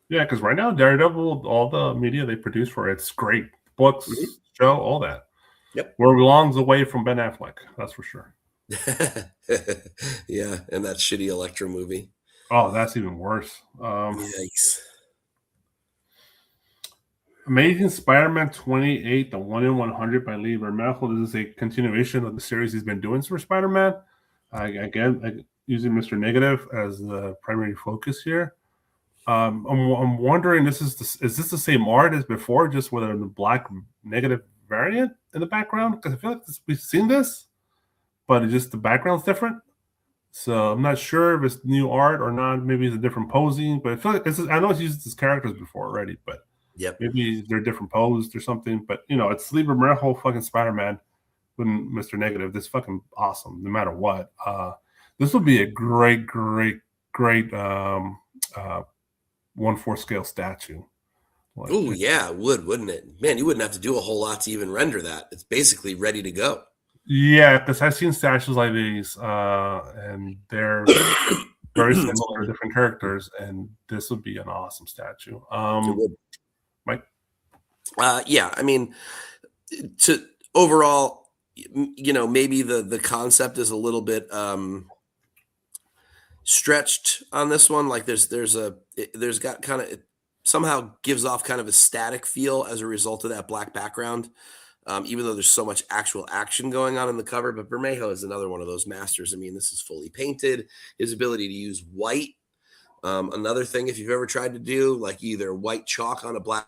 Yeah, because right now Daredevil, all the media they produce for it's great. Books, show, all that. Yep. Where it belongs away from Ben Affleck, that's for sure. Yeah, and that shitty Electro movie. Oh, that's even worse. Yikes. Amazing Spider-Man 28, the 1 in 100 by Lee Bermejo. This is a continuation of the series he's been doing for Spider-Man. Again, using Mr. Negative as the primary focus here. I'm wondering, is this the same art as before, just with a black Negative variant in the background? Because I feel like we've seen this, but it's just the background's different. So I'm not sure if it's new art or not. Maybe it's a different posing, but I feel like I know it's used these characters before already, but Yep. maybe they're different posed or something. But it's Lee Bermejo fucking Spider-Man with Mr. Negative. This fucking awesome, no matter what. This would be a great 1/4 scale statue. Oh yeah, it would, wouldn't it? Man, you wouldn't have to do a whole lot to even render that. It's basically ready to go. Yeah, because I've seen statues like these, and they're very similar to different characters, and this would be an awesome statue. It would. Mike? Yeah, I mean, to overall, maybe the concept is a little bit stretched on this one. Like there's got kind of, it somehow gives off kind of a static feel as a result of that black background. Even though there's so much actual action going on in the cover, but Bermejo is another one of those masters. I mean, this is fully painted. His ability to use white. Another thing, if you've ever tried to do like either white chalk on a black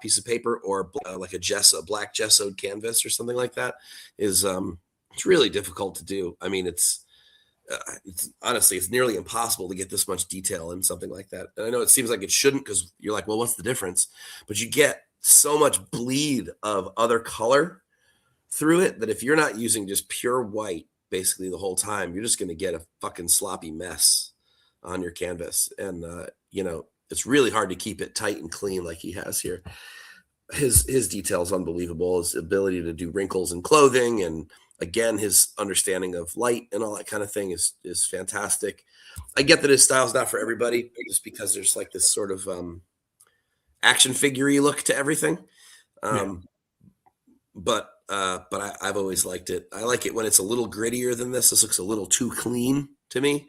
piece of paper or like a black gessoed canvas or something like that, is it's really difficult to do. I mean, it's honestly, it's nearly impossible to get this much detail in something like that. And I know it seems like it shouldn't, because you're like, well, what's the difference? But you get so much bleed of other color through it that if you're not using just pure white basically the whole time, you're just going to get a fucking sloppy mess on your canvas. And it's really hard to keep it tight and clean like he has here. His detail is unbelievable. His ability to do wrinkles in clothing, and again, his understanding of light and all that kind of thing is fantastic. I get that his style is not for everybody, just because there's like this sort of action figure-y look to everything. But I've always liked it. I like it when it's a little grittier than this. This looks a little too clean to me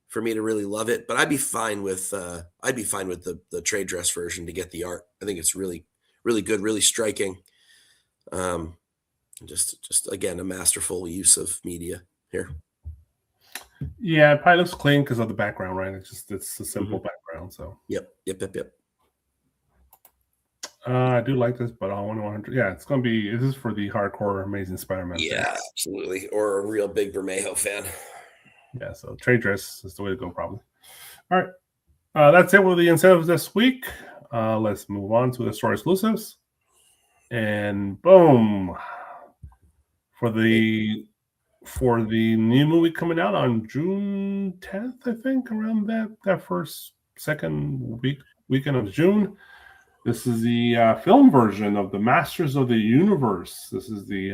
for me to really love it. But I'd be fine with the trade dress version to get the art. I think it's really, really good, really striking. Just again, a masterful use of media here. Yeah, it probably looks clean because of the background, right? It's a simple background. So Yep. I do like this, but I want 100. Yeah, it's gonna be. This is for the hardcore Amazing Spider-Man. Yeah, fans. absolutely. Or a real big Bermejo fan. Yeah, so trade dress is the way to go, probably. All right, that's it with the incentives this week. Let's move on to the store exclusives, and boom, for the new movie coming out on June 10th, I think, around that second weekend of June. This is the film version of the Masters of the Universe. This is the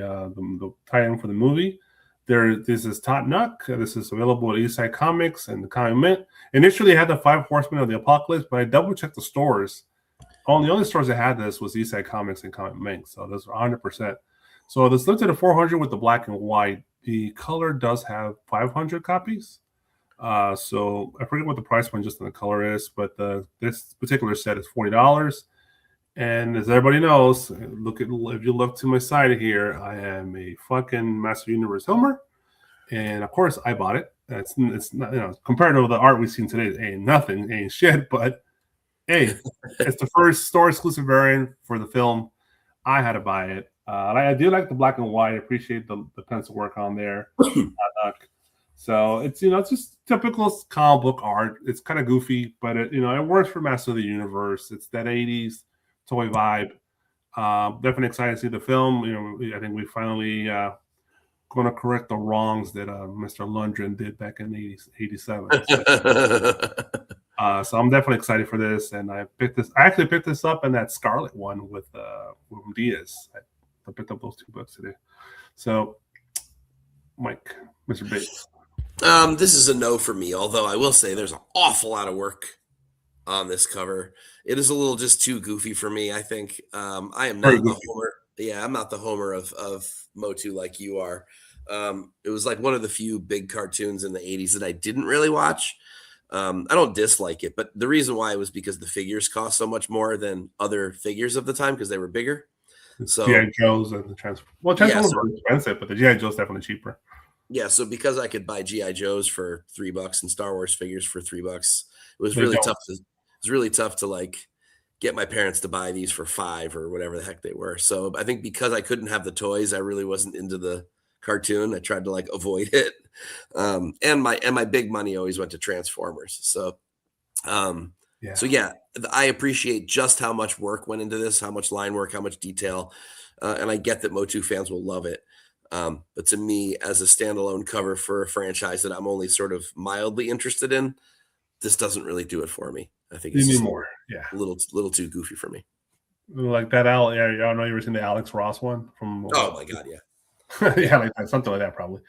tie-in for the movie. This is Top Nuck. This is available at Eastside Comics and the Comic Mint. Initially, it had the 5 Horsemen of the Apocalypse, but I double-checked the stores. The only stores that had this was Eastside Comics and Comic Mint, so those are 100%. So this limited to 400 with the black and white. The color does have 500 copies. So I forget what the price point just in the color is, but this particular set is $40. And as everybody knows, if you look to my side here, I am a fucking Master Universe Homer, and of course I bought it. It's not, compared to the art we've seen today, ain't shit. But hey, it's the first store exclusive variant for the film. I had to buy it. I do like the black and white. I appreciate the pencil work on there. So it's it's just typical comic book art. It's kind of goofy, but it works for Master of the Universe. It's that 80s toy vibe. Definitely excited to see the film. I think we finally going to correct the wrongs that Mr. Lundgren did back in 87. So I'm definitely excited for this, and I actually picked this up in that Scarlet one with Diaz. I picked up those 2 books today. So, Mike, Mr. Bates. This is a no for me, although I will say there's an awful lot of work on this cover. It is a little just too goofy for me. I think I am Very not the goofy. Homer. Yeah, I'm not the Homer of Motu like you are. It was like one of the few big cartoons in the 80s that I didn't really watch. I don't dislike it, but the reason why was because the figures cost so much more than other figures of the time because they were bigger. So GI Joes and the Transformers. Well, Yeah, Transformers so- are expensive, but the GI Joe's definitely cheaper. yeah, so because I could buy GI Joes for $3 and Star Wars figures for $3, it was They really don't. tough to. It was really tough to like get my parents to buy these for $5 or whatever the heck they were. So I think because I couldn't have the toys, I really wasn't into the cartoon. I tried to like avoid it. And my big money always went to Transformers. So Yeah. so yeah, I appreciate just how much work went into this, how much line work, how much detail, and I get that Motu fans will love it. But to me, as a standalone cover for a franchise that I'm only sort of mildly interested in, this doesn't really do it for me. I think You it's need just more. Yeah. a little too goofy for me. Like that Al. Yeah, I don't know you ever seen the Alex Ross one from. Oh my god, yeah, Yeah, like that, something like that probably.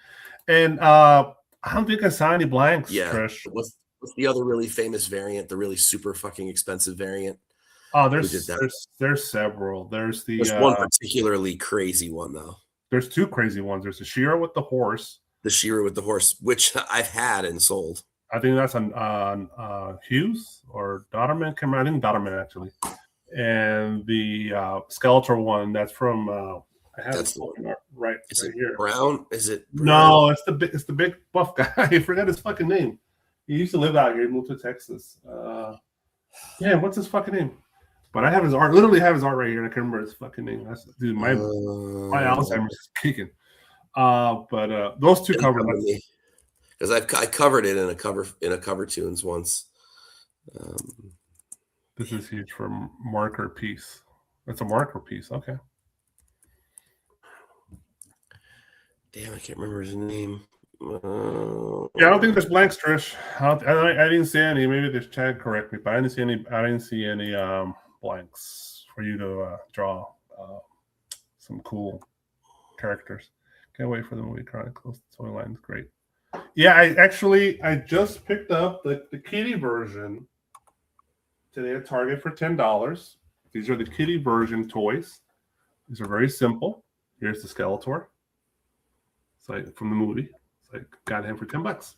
And I don't think I saw any blanks, yeah. Trish. What's the other really famous variant? The really super fucking expensive variant. Oh, did there's that? there's several. There's the There's one particularly crazy one though. there's two crazy ones. There's the Shira with the horse. The Shira with the horse, which I've had and sold. I think that's on Hughes or Dotterman. I think Dotterman actually. And the Skeletor one that's from I have That's it the one. right Is it here. Brown? Is it Brown? No, it's the big buff guy. I forgot his fucking name. He used to live out here. He moved to Texas. Yeah, what's his fucking name? But I have his art. Literally have his art right here, and I can't remember his fucking name. That's dude. My Alzheimer's is kicking. But those two covers. Because I covered it in a cover tunes once. This is huge for marker piece. It's a marker piece. Okay. Damn, I can't remember his name. Yeah, I don't think there's blanks, Trish. I didn't see any. Maybe there's Chad correct me, but I didn't see any. I didn't see any blanks for you to draw some cool characters. Can't wait for the movie Chronicles. The storyline is great. Yeah, I just picked up the kitty version today at Target for $10. These are the kitty version toys. These are very simple. Here's the Skeletor. It's like from the movie. It's like got him for $10.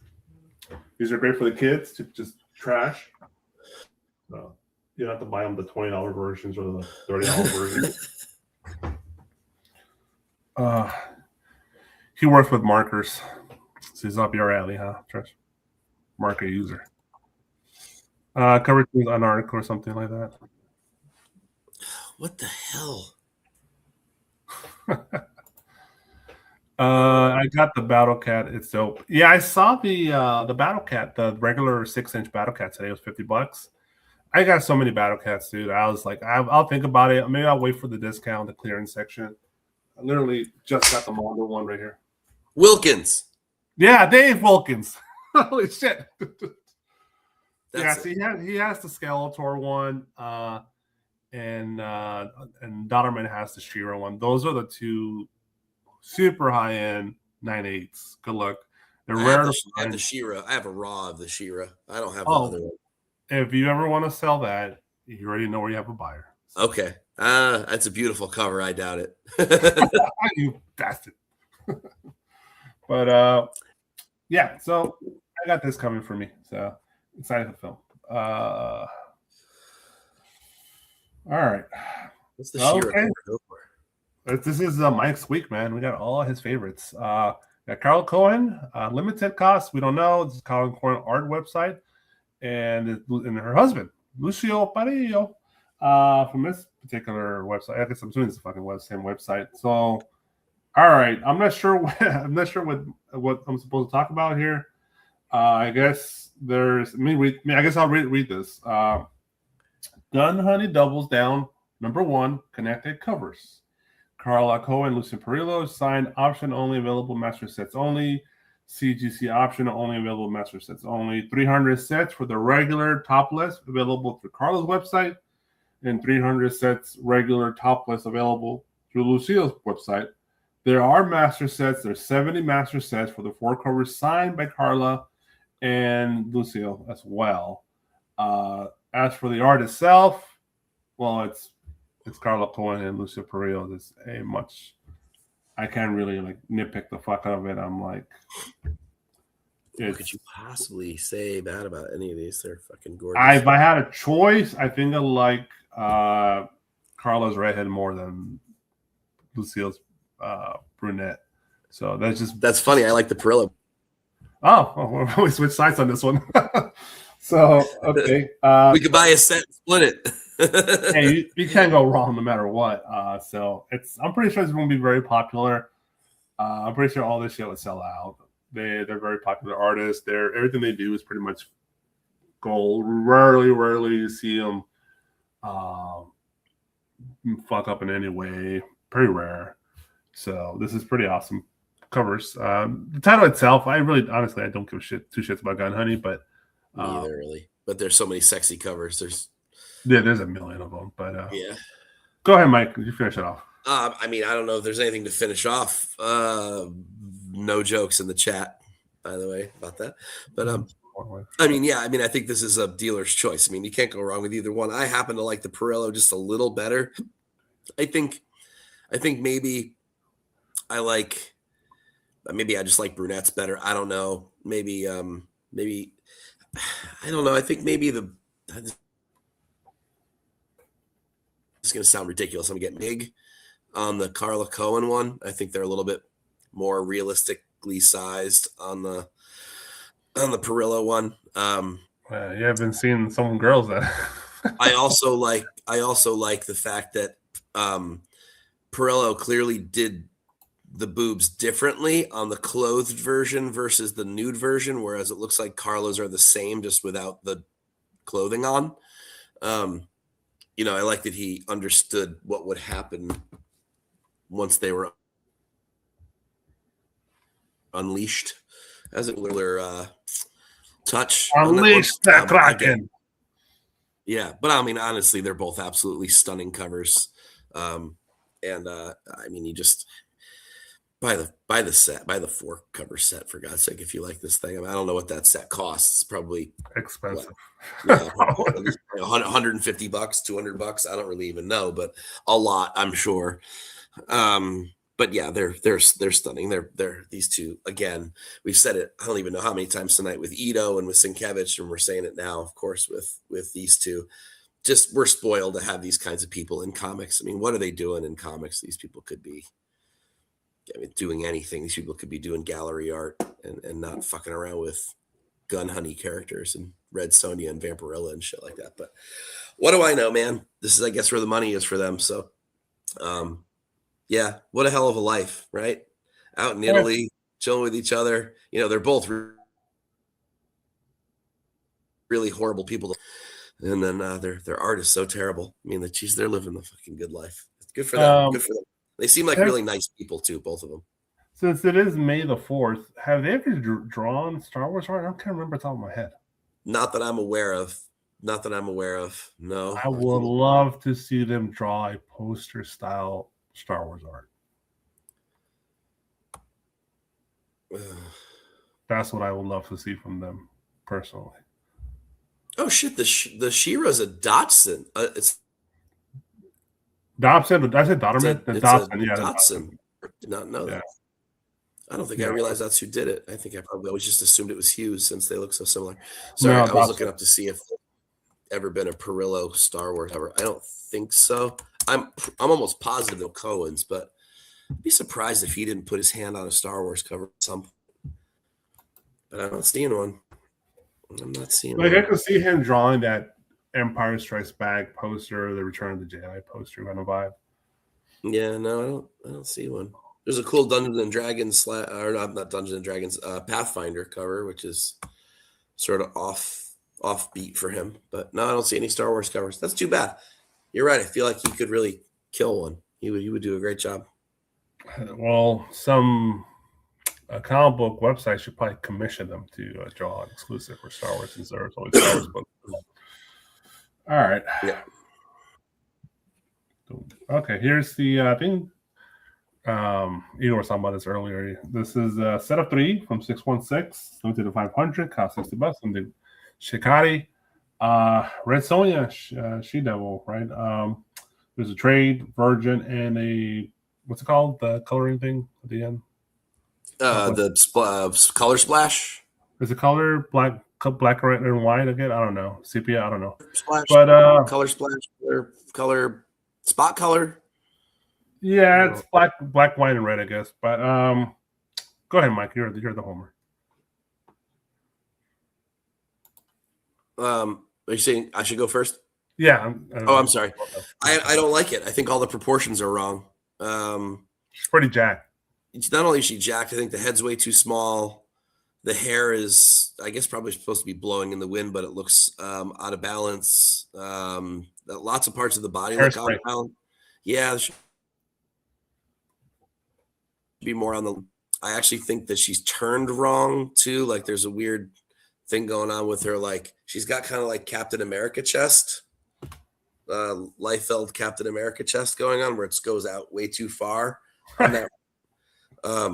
These are great for the kids to just trash. You don't have to buy them the $20 versions or the $30 versions. He works with markers. So he's up your alley, huh, Trish? Marker user. Cover tunes on article or something like that. What the hell? I got the Battle Cat. It's dope. Yeah, I saw the Battle Cat, the regular 6-inch Battle Cat today. It was $50. I got so many Battle Cats, dude. I was like, I'll think about it. Maybe I'll wait for the discount, the clearance section. I literally just got the Mondo one right here. Wilkins. Yeah, Dave Wilkins. Holy shit. That's he has the Skeletor one, and Dotterman has the Shira one. Those are the two super high end 9/8s. Good luck. They're rare to I have find. the Shira. I have a raw of the Shira. I don't have the Oh. other one. If you ever want to sell that, you already know where you have a buyer. Okay. That's a beautiful cover. I doubt it. You bastard. But yeah, so I got this coming for me. So excited to film. All right. What's the Shira Okay. cover go for? This is Mike's week, man. We got all his favorites. Got Carl Cohen, limited cost. We don't know. It's Carl Cohen art website, and her husband Lucio Parillo from this particular website. I guess I'm assuming it's the fucking same website. So, all right. I'm not sure. What I'm supposed to talk about here. I guess there's. I guess I'll read this. Gun Honey doubles down. Number 1, connected covers. Carla Cohen, Lucian Perillo, signed option only, available master sets only. CGC option only, available master sets only. 300 sets for the regular topless, available through Carla's website, and 300 sets regular topless available through Lucille's website. There are master sets. There's 70 master sets for the 4 covers signed by Carla and Lucille as well. As for the art itself, well, it's Carlo Cohen and Lucio Perillo. It's a much. I can't really like nitpick the fuck out of it. I'm like, What could you possibly say bad about any of these? They're fucking gorgeous. If I had a choice, I think I like Carlo's redhead more than Lucille's brunette. So that's funny. I like the Perillo. Oh, we switched sides on this one. So okay, we could buy a set and split it. Hey, you can't go wrong no matter what. So I'm pretty sure it's going to be very popular. I'm pretty sure all this shit would sell out. They're very popular artists. Everything they do is pretty much gold. Rarely you see them fuck up in any way. Pretty rare. So this is pretty awesome covers. The title itself, honestly, I don't give two shits about Gun Honey, but neither really. But there's so many sexy covers. There's a million of them. But yeah. Go ahead, Mike. You finish it off. I mean, I don't know if there's anything to finish off. No jokes in the chat, by the way, about that. But I mean, yeah, I think this is a dealer's choice. I mean, you can't go wrong with either one. I happen to like the Perillo just a little better. I think maybe I just like brunettes better. I don't know. Maybe I don't know. I think maybe this is going to sound ridiculous. I'm going to get Mig on the Carlo Cohen one. I think they're a little bit more realistically sized on the Perillo one. You haven't seen some girls that. I also like the fact that Perillo clearly did the boobs differently on the clothed version versus the nude version, whereas it looks like Carlo's are the same, just without the clothing on. I like that he understood what would happen once they were unleashed, as it were. Touch. Unleash the Kraken. Yeah, but I mean, honestly, they're both absolutely stunning covers. I mean, you just buy the set, buy the 4 cover set, for God's sake, if you like this thing. I mean, I don't know what that set costs. Probably expensive. $150, $200. I don't really even know, but a lot, I'm sure. But yeah, they're stunning. They're these two, again, we've said it, I don't even know how many times tonight with Ito and with Sienkiewicz, and we're saying it now, of course, with these two. Just, we're spoiled to have these kinds of people in comics. I mean, what are they doing in comics? These people could be doing anything. These people could be doing gallery art and not fucking around with Gun Honey characters and Red Sonja and Vampirella and shit like that. But what do I know, man? This is, I guess, where the money is for them. So, yeah, what a hell of a life, right? Out in Italy, chilling with each other. They're both really horrible people. And then their art is so terrible. I mean, they're living the fucking good life. It's good for them. Good for them. They seem like really nice people too, both of them. Since it is May the 4th, have they ever drawn Star Wars art? I can't remember off the top of my head. Not that I'm aware of. No. I would love to see them draw a poster style Star Wars art. That's what I would love to see from them personally. Oh shit! The She-Ra's a Dotson. It's Dobson. Did I say Dotterman? Dotson. Yeah, Dotson. Did not know that. I don't think I realized that's who did it. I think I probably always just assumed it was Hughes, since they look so similar. Sorry, I was looking up to see if there's ever been a Perillo Star Wars cover. I don't think so. I'm almost positive they're Cohen's, but I'd be surprised if he didn't put his hand on a Star Wars cover at some point. But I'm not seeing one. I can see him drawing that Empire Strikes Back poster, the Return of the Jedi poster kind of vibe. Yeah, no, I don't see one. There's a cool Dungeons and Dragons not Dungeons and Dragons, Pathfinder cover, which is sort of offbeat for him. But no, I don't see any Star Wars covers. That's too bad. You're right. I feel like he could really kill one. He would do a great job. Well, some comic book website should probably commission them to draw an exclusive for Star Wars, since there's always Star Wars books. All right. Yeah. Okay, here's the thing. You were talking about this earlier. This is a set of 3 from 616, limited to 500, cost $60 from the Shikari. Red Sonja, She Devil, right? There's a trade, Virgin, and a what's it called? The coloring thing at the end. The color splash. Is it color black, red, and white again? I don't know. Sepia, I don't know. Splash. But color splash, color spot color. Yeah, it's black, white, and red, I guess. But go ahead, Mike. You're the homer. Are you saying I should go first? Yeah. I'm sorry. I don't like it. I think all the proportions are wrong. She's pretty jacked. It's not only is she jacked, I think the head's way too small. The hair is, I guess, probably supposed to be blowing in the wind, but it looks out of balance. Lots of parts of the body look out of balance. Yeah, there should be more on the. I actually think that she's turned wrong too. Like there's a weird thing going on with her. Like she's got kind of like Captain America chest, Liefeld Captain America chest going on, where it goes out way too far on that.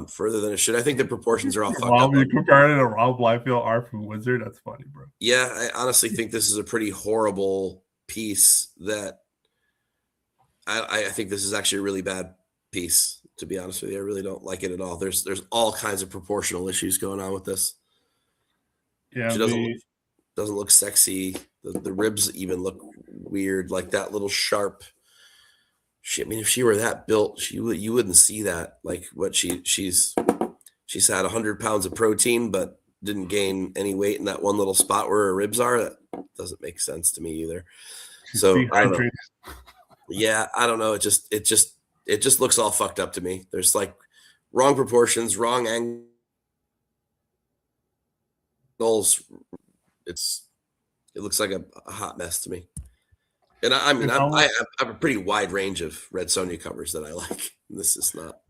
Further than it should. I think the proportions are all fucked up. You compared it to Rob Liefeld art from Wizard. That's funny, bro. Yeah, I honestly think this is a pretty horrible piece. That I think this is actually a really bad piece. To be honest with you, I really don't like it at all. There's all kinds of proportional issues going on with this. Yeah, she doesn't look sexy. The ribs even look weird, like that little sharp. I mean, if she were that built, you wouldn't see that. Like what she's had 100 pounds of protein, but didn't gain any weight in that one little spot where her ribs are. That doesn't make sense to me either. So I don't know. Yeah, I don't know. It just looks all fucked up to me. There's like wrong proportions, wrong angles. It looks like a hot mess to me. And I mean, I have a pretty wide range of Red Sonja covers that I like. This is not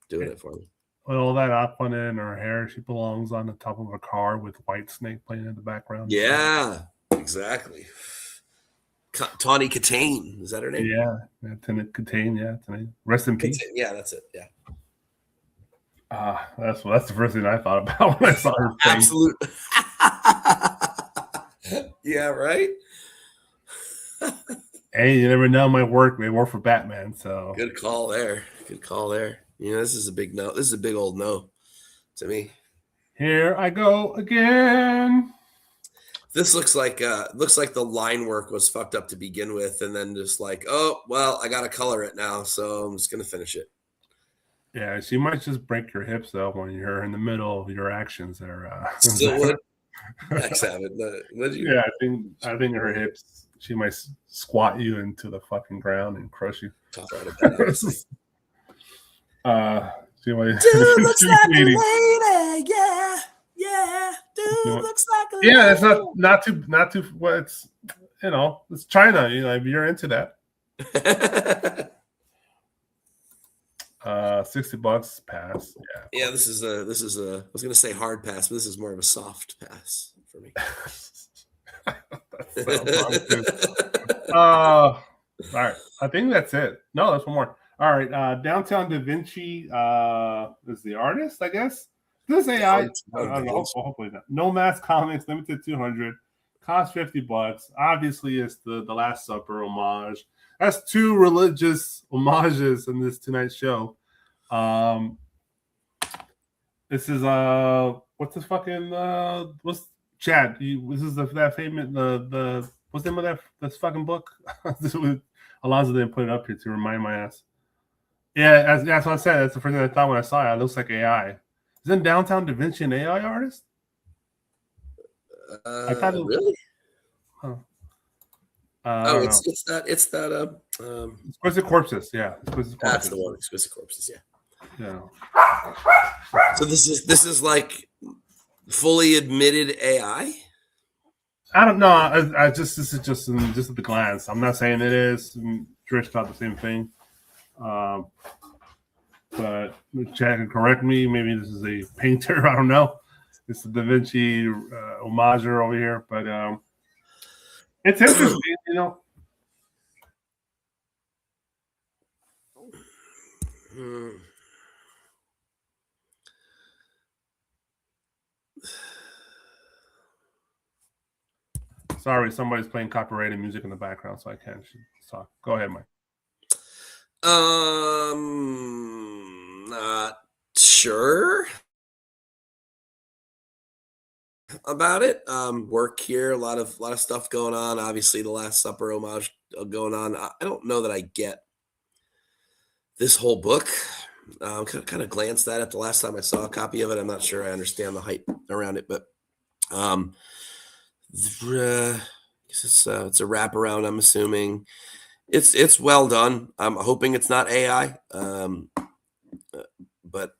doing it for me. With all that Aquanet in her hair, she belongs on the top of a car with White Snake playing in the background. Yeah, exactly. Tawny Katane, is that her name? Yeah, Katane. Yeah, rest in peace. Yeah, that's it. Yeah. That's the first thing I thought about when I saw her face. Absolute. Yeah, right. Hey, you never know. Might work. They work for Batman. So good call there. You know, this is a big no. This is a big old no to me. Here I go again. This looks like the line work was fucked up to begin with, and then just like, oh well, I got to color it now, so I'm just gonna finish it. Yeah, she might just break your hips though when you're in the middle of your actions there. Still would. Yeah, I think her hips. She might squat you into the fucking ground and crush you. She might. Dude looks like a lady. Yeah. Dude looks like a lady. Yeah, it's not too. Well, it's it's China. You know, if you're into that. $60 pass. Yeah. This is a. I was gonna say hard pass, but this is more of a soft pass for me. All right. I think that's it. No, that's one more. All right. Downtown Da Vinci is the artist, I guess. This AI. I don't know. Hopefully not. No Mask Comics, limited 200. Cost $50. Obviously, it's the Last Supper homage. That's two religious homages in this tonight's show. This is what's this fucking what's Chad? This is that famous the what's the name of that fucking book? Alonzo didn't put it up here to remind my ass. Yeah, that's what I said. That's the first thing I thought when I saw it. It looks like AI. Isn't Downtown Da Vinci an AI artist? I thought it really. Huh. It's that. Exquisite Corpses. Yeah, that's the one. Exquisite Corpses. Yeah. So this is like fully admitted AI. I don't know. This is just at the glance. I'm not saying it is. Trish thought the same thing. But Chad can correct me. Maybe this is a painter. I don't know. It's the Da Vinci homager over here, but it's interesting, Sorry, somebody's playing copyrighted music in the background, so I can't talk. Go ahead, Mike. Not sure about it. Work here, a lot of stuff going on. Obviously, the Last Supper homage going on. I don't know that I get this whole book. Kind of glanced at it the last time I saw a copy of it. I'm not sure I understand the hype around it, but I guess it's a wraparound. I'm assuming it's well done. I'm hoping it's not AI, but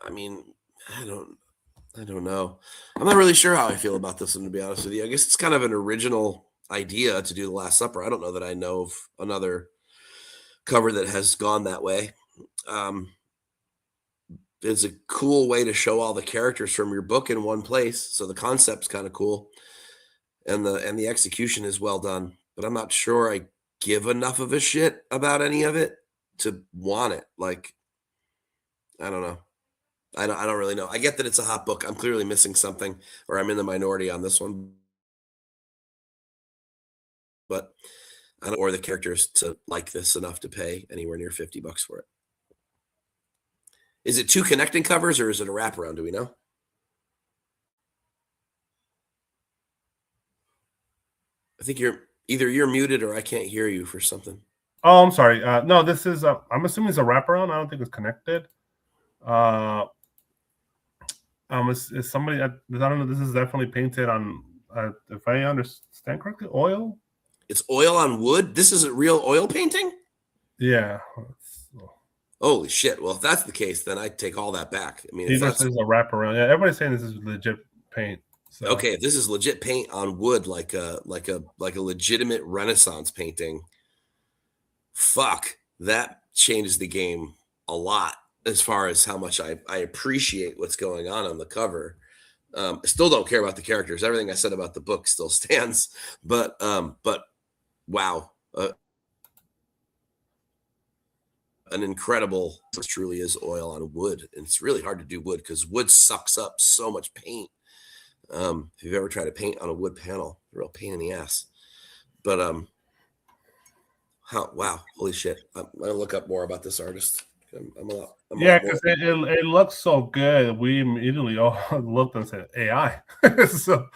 I mean, I don't know. I'm not really sure how I feel about this one, to be honest with you. I guess it's kind of an original idea to do the Last Supper. I don't know that I know of another cover that has gone that way. It's a cool way to show all the characters from your book in one place. So the concept's kind of cool, and the execution is well done. But I'm not sure I give enough of a shit about any of it to want it. Like, I don't know. I don't really know. I get that it's a hot book. I'm clearly missing something, or I'm in the minority on this one. But I don't or the characters to like this enough to pay anywhere near $50 for it. Is it 2 connecting covers or is it a wraparound? Do we know? I think you're muted or I can't hear you for something. Oh, I'm sorry. No, this is. I'm assuming it's a wraparound. I don't think it's connected. Is somebody? I don't know. This is definitely painted on. If I understand correctly, oil. It's oil on wood. This is a real oil painting. Yeah. Holy shit! Well, if that's the case, then I take all that back. I mean, this is a wraparound. Yeah, everybody's saying this is legit paint. So. Okay, if this is legit paint on wood, like a legitimate Renaissance painting, fuck, that changes the game a lot as far as how much I appreciate what's going on the cover. I still don't care about the characters. Everything I said about the book still stands, but wow. An incredible, this truly is oil on wood. And it's really hard to do wood because wood sucks up so much paint. If you've ever tried to paint on a wood panel, a real pain in the ass. But wow, holy shit! I'm gonna look up more about this artist. Yeah, because it looks so good. We immediately all looked and said AI. so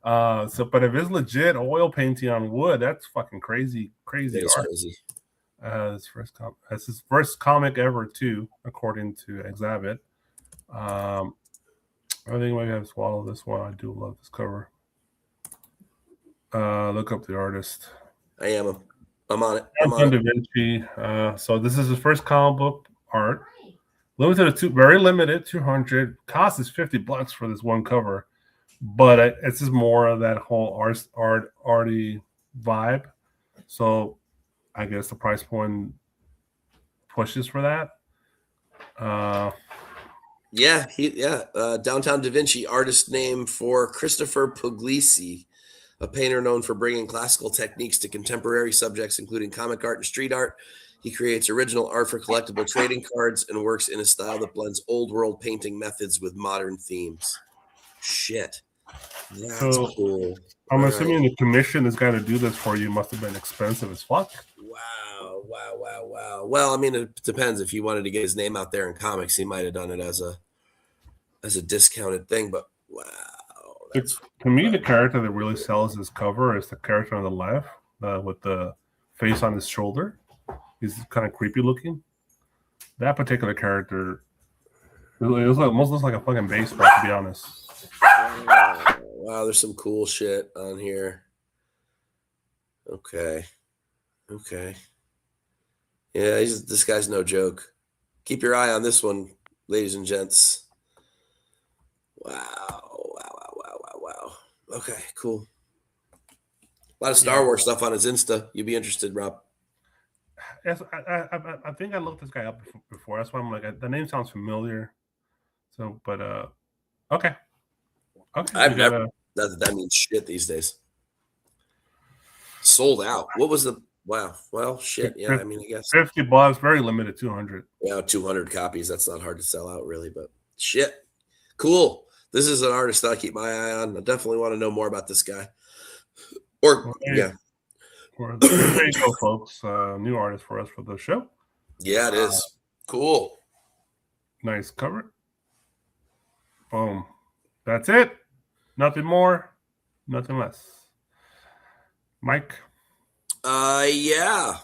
but if it's legit oil painting on wood, that's fucking crazy art. Crazy. That's his first comic ever too, according to Exhibit. I think maybe I have to swallow this one. I do love this cover. Look up the artist. I'm on it. Da Vinci. So this is his first comic book art. Limited to very limited, 200. Cost is $50 for this one cover, but it's just more of that whole arty vibe. So I guess the price point pushes for that. Downtown Da Vinci, artist name for Christopher Puglisi, a painter known for bringing classical techniques to contemporary subjects, including comic art and street art. He creates original art for collectible trading cards and works in a style that blends old world painting methods with modern themes. Shit. That's cool. I'm assuming the commission this guy to do this for you must have been expensive as fuck. Wow. Well, I mean, it depends. If he wanted to get his name out there in comics, he might have done it as a discounted thing, but wow. To me, the character that really sells this cover is the character on the left with the face on his shoulder. He's kind of creepy looking. That particular character, it almost looks like a fucking baseball, to be honest. Wow, there's some cool shit on here. Okay. Yeah, this guy's no joke. Keep your eye on this one, ladies and gents. Wow. Okay, cool. A lot of Star Wars stuff on his Insta. You'd be interested, Rob. Yes, I think I looked this guy up before. That's why I'm like, the name sounds familiar. So, but okay. I've never. That means shit these days. Sold out. What was the? Wow. Well, shit. Yeah, I mean, I guess $50, very limited, 200. Yeah, 200 copies. That's not hard to sell out, really. But shit, cool. This is an artist that I keep my eye on. I definitely want to know more about this guy. Or Well, yeah, Well, there you go, folks. New artist for us for the show. yeah, it is cool. Nice cover. Boom. That's it. Nothing more, nothing less. Mike. Yeah.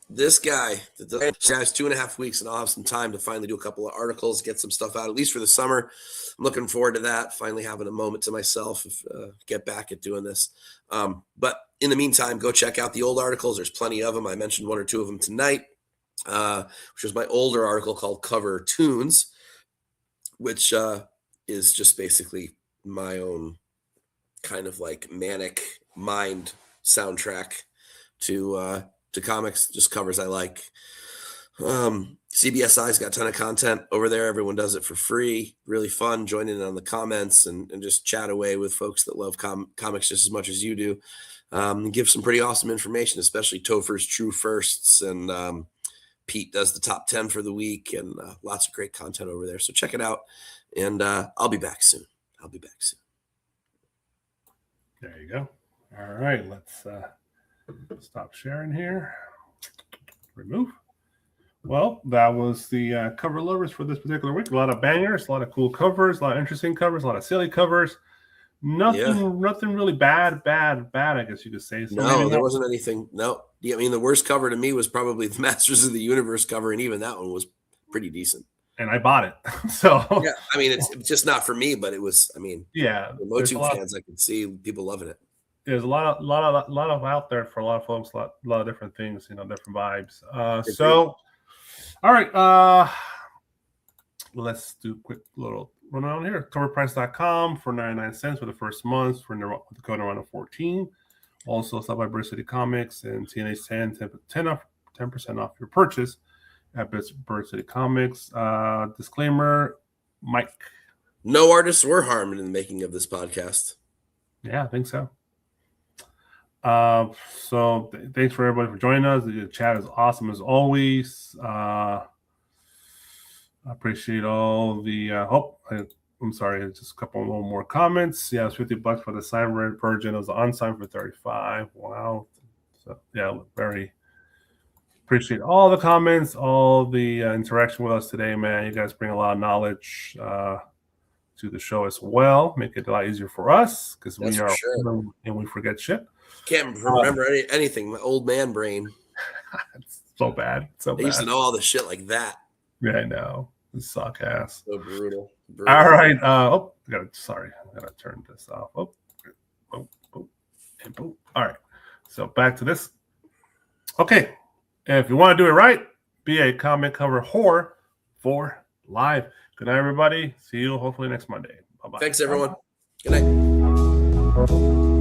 This guy, this guy's 2.5 weeks, and I'll have some time to finally do a couple of articles, get some stuff out, at least for the summer. I'm looking forward to that. Finally having a moment to myself, get back at doing this. But in the meantime, go check out the old articles. There's plenty of them. I mentioned 1 or 2 of them tonight, which was my older article called Cover Tunes, which is just basically my own kind of like manic mind soundtrack to comics, just covers I like. CBSI's got a ton of content over there. Everyone does it for free. Really fun. Join in on the comments and just chat away with folks that love comics just as much as you do. Give some pretty awesome information, especially Topher's True Firsts, and Pete does the top 10 for the week, and lots of great content over there. So check it out, and I'll be back soon. There you go. All right, let's stop sharing here. Remove. Well, that was the cover lovers for this particular week. A lot of bangers, a lot of cool covers, a lot of interesting covers, a lot of silly covers. Nothing really bad, I guess you could say. So no, there wasn't anything. No. I mean, the worst cover to me was probably the Masters of the Universe cover, and even that one was pretty decent. And I bought it. So yeah, I mean, it's just not for me, but it was. I mean, yeah, the Motu fans, I could see people loving it. There's a lot of out there for a lot of folks, a lot of different things, different vibes. So, all right, let's do a quick little run around here. Coverprice.com for 99 cents for the first month for the code around 14. Also, stop by Bird City Comics and TNA 10% off your purchase at Bird City Comics. Disclaimer, Mike. No artists were harmed in the making of this podcast. Yeah, I think so. So thanks for everybody for joining us. The chat is awesome as always. I appreciate all the I'm sorry, just a couple more comments. Yeah, it's $50 for the signed version. It was unsigned for $35. Wow. So yeah, very appreciate all the comments, all the interaction with us today, man. You guys bring a lot of knowledge to the show as well. Make it a lot easier for us because we are and we forget shit. Can't remember anything. My old man brain. It's so bad. I used to know all the shit like that. Yeah, I know. It's suck ass. So brutal. All right. I gotta turn this off. And boom. All right. So back to this. Okay. And if you want to do it right, be a comic cover whore for live. Good night, everybody. See you hopefully next Monday. Bye-bye. Thanks, everyone. Good night.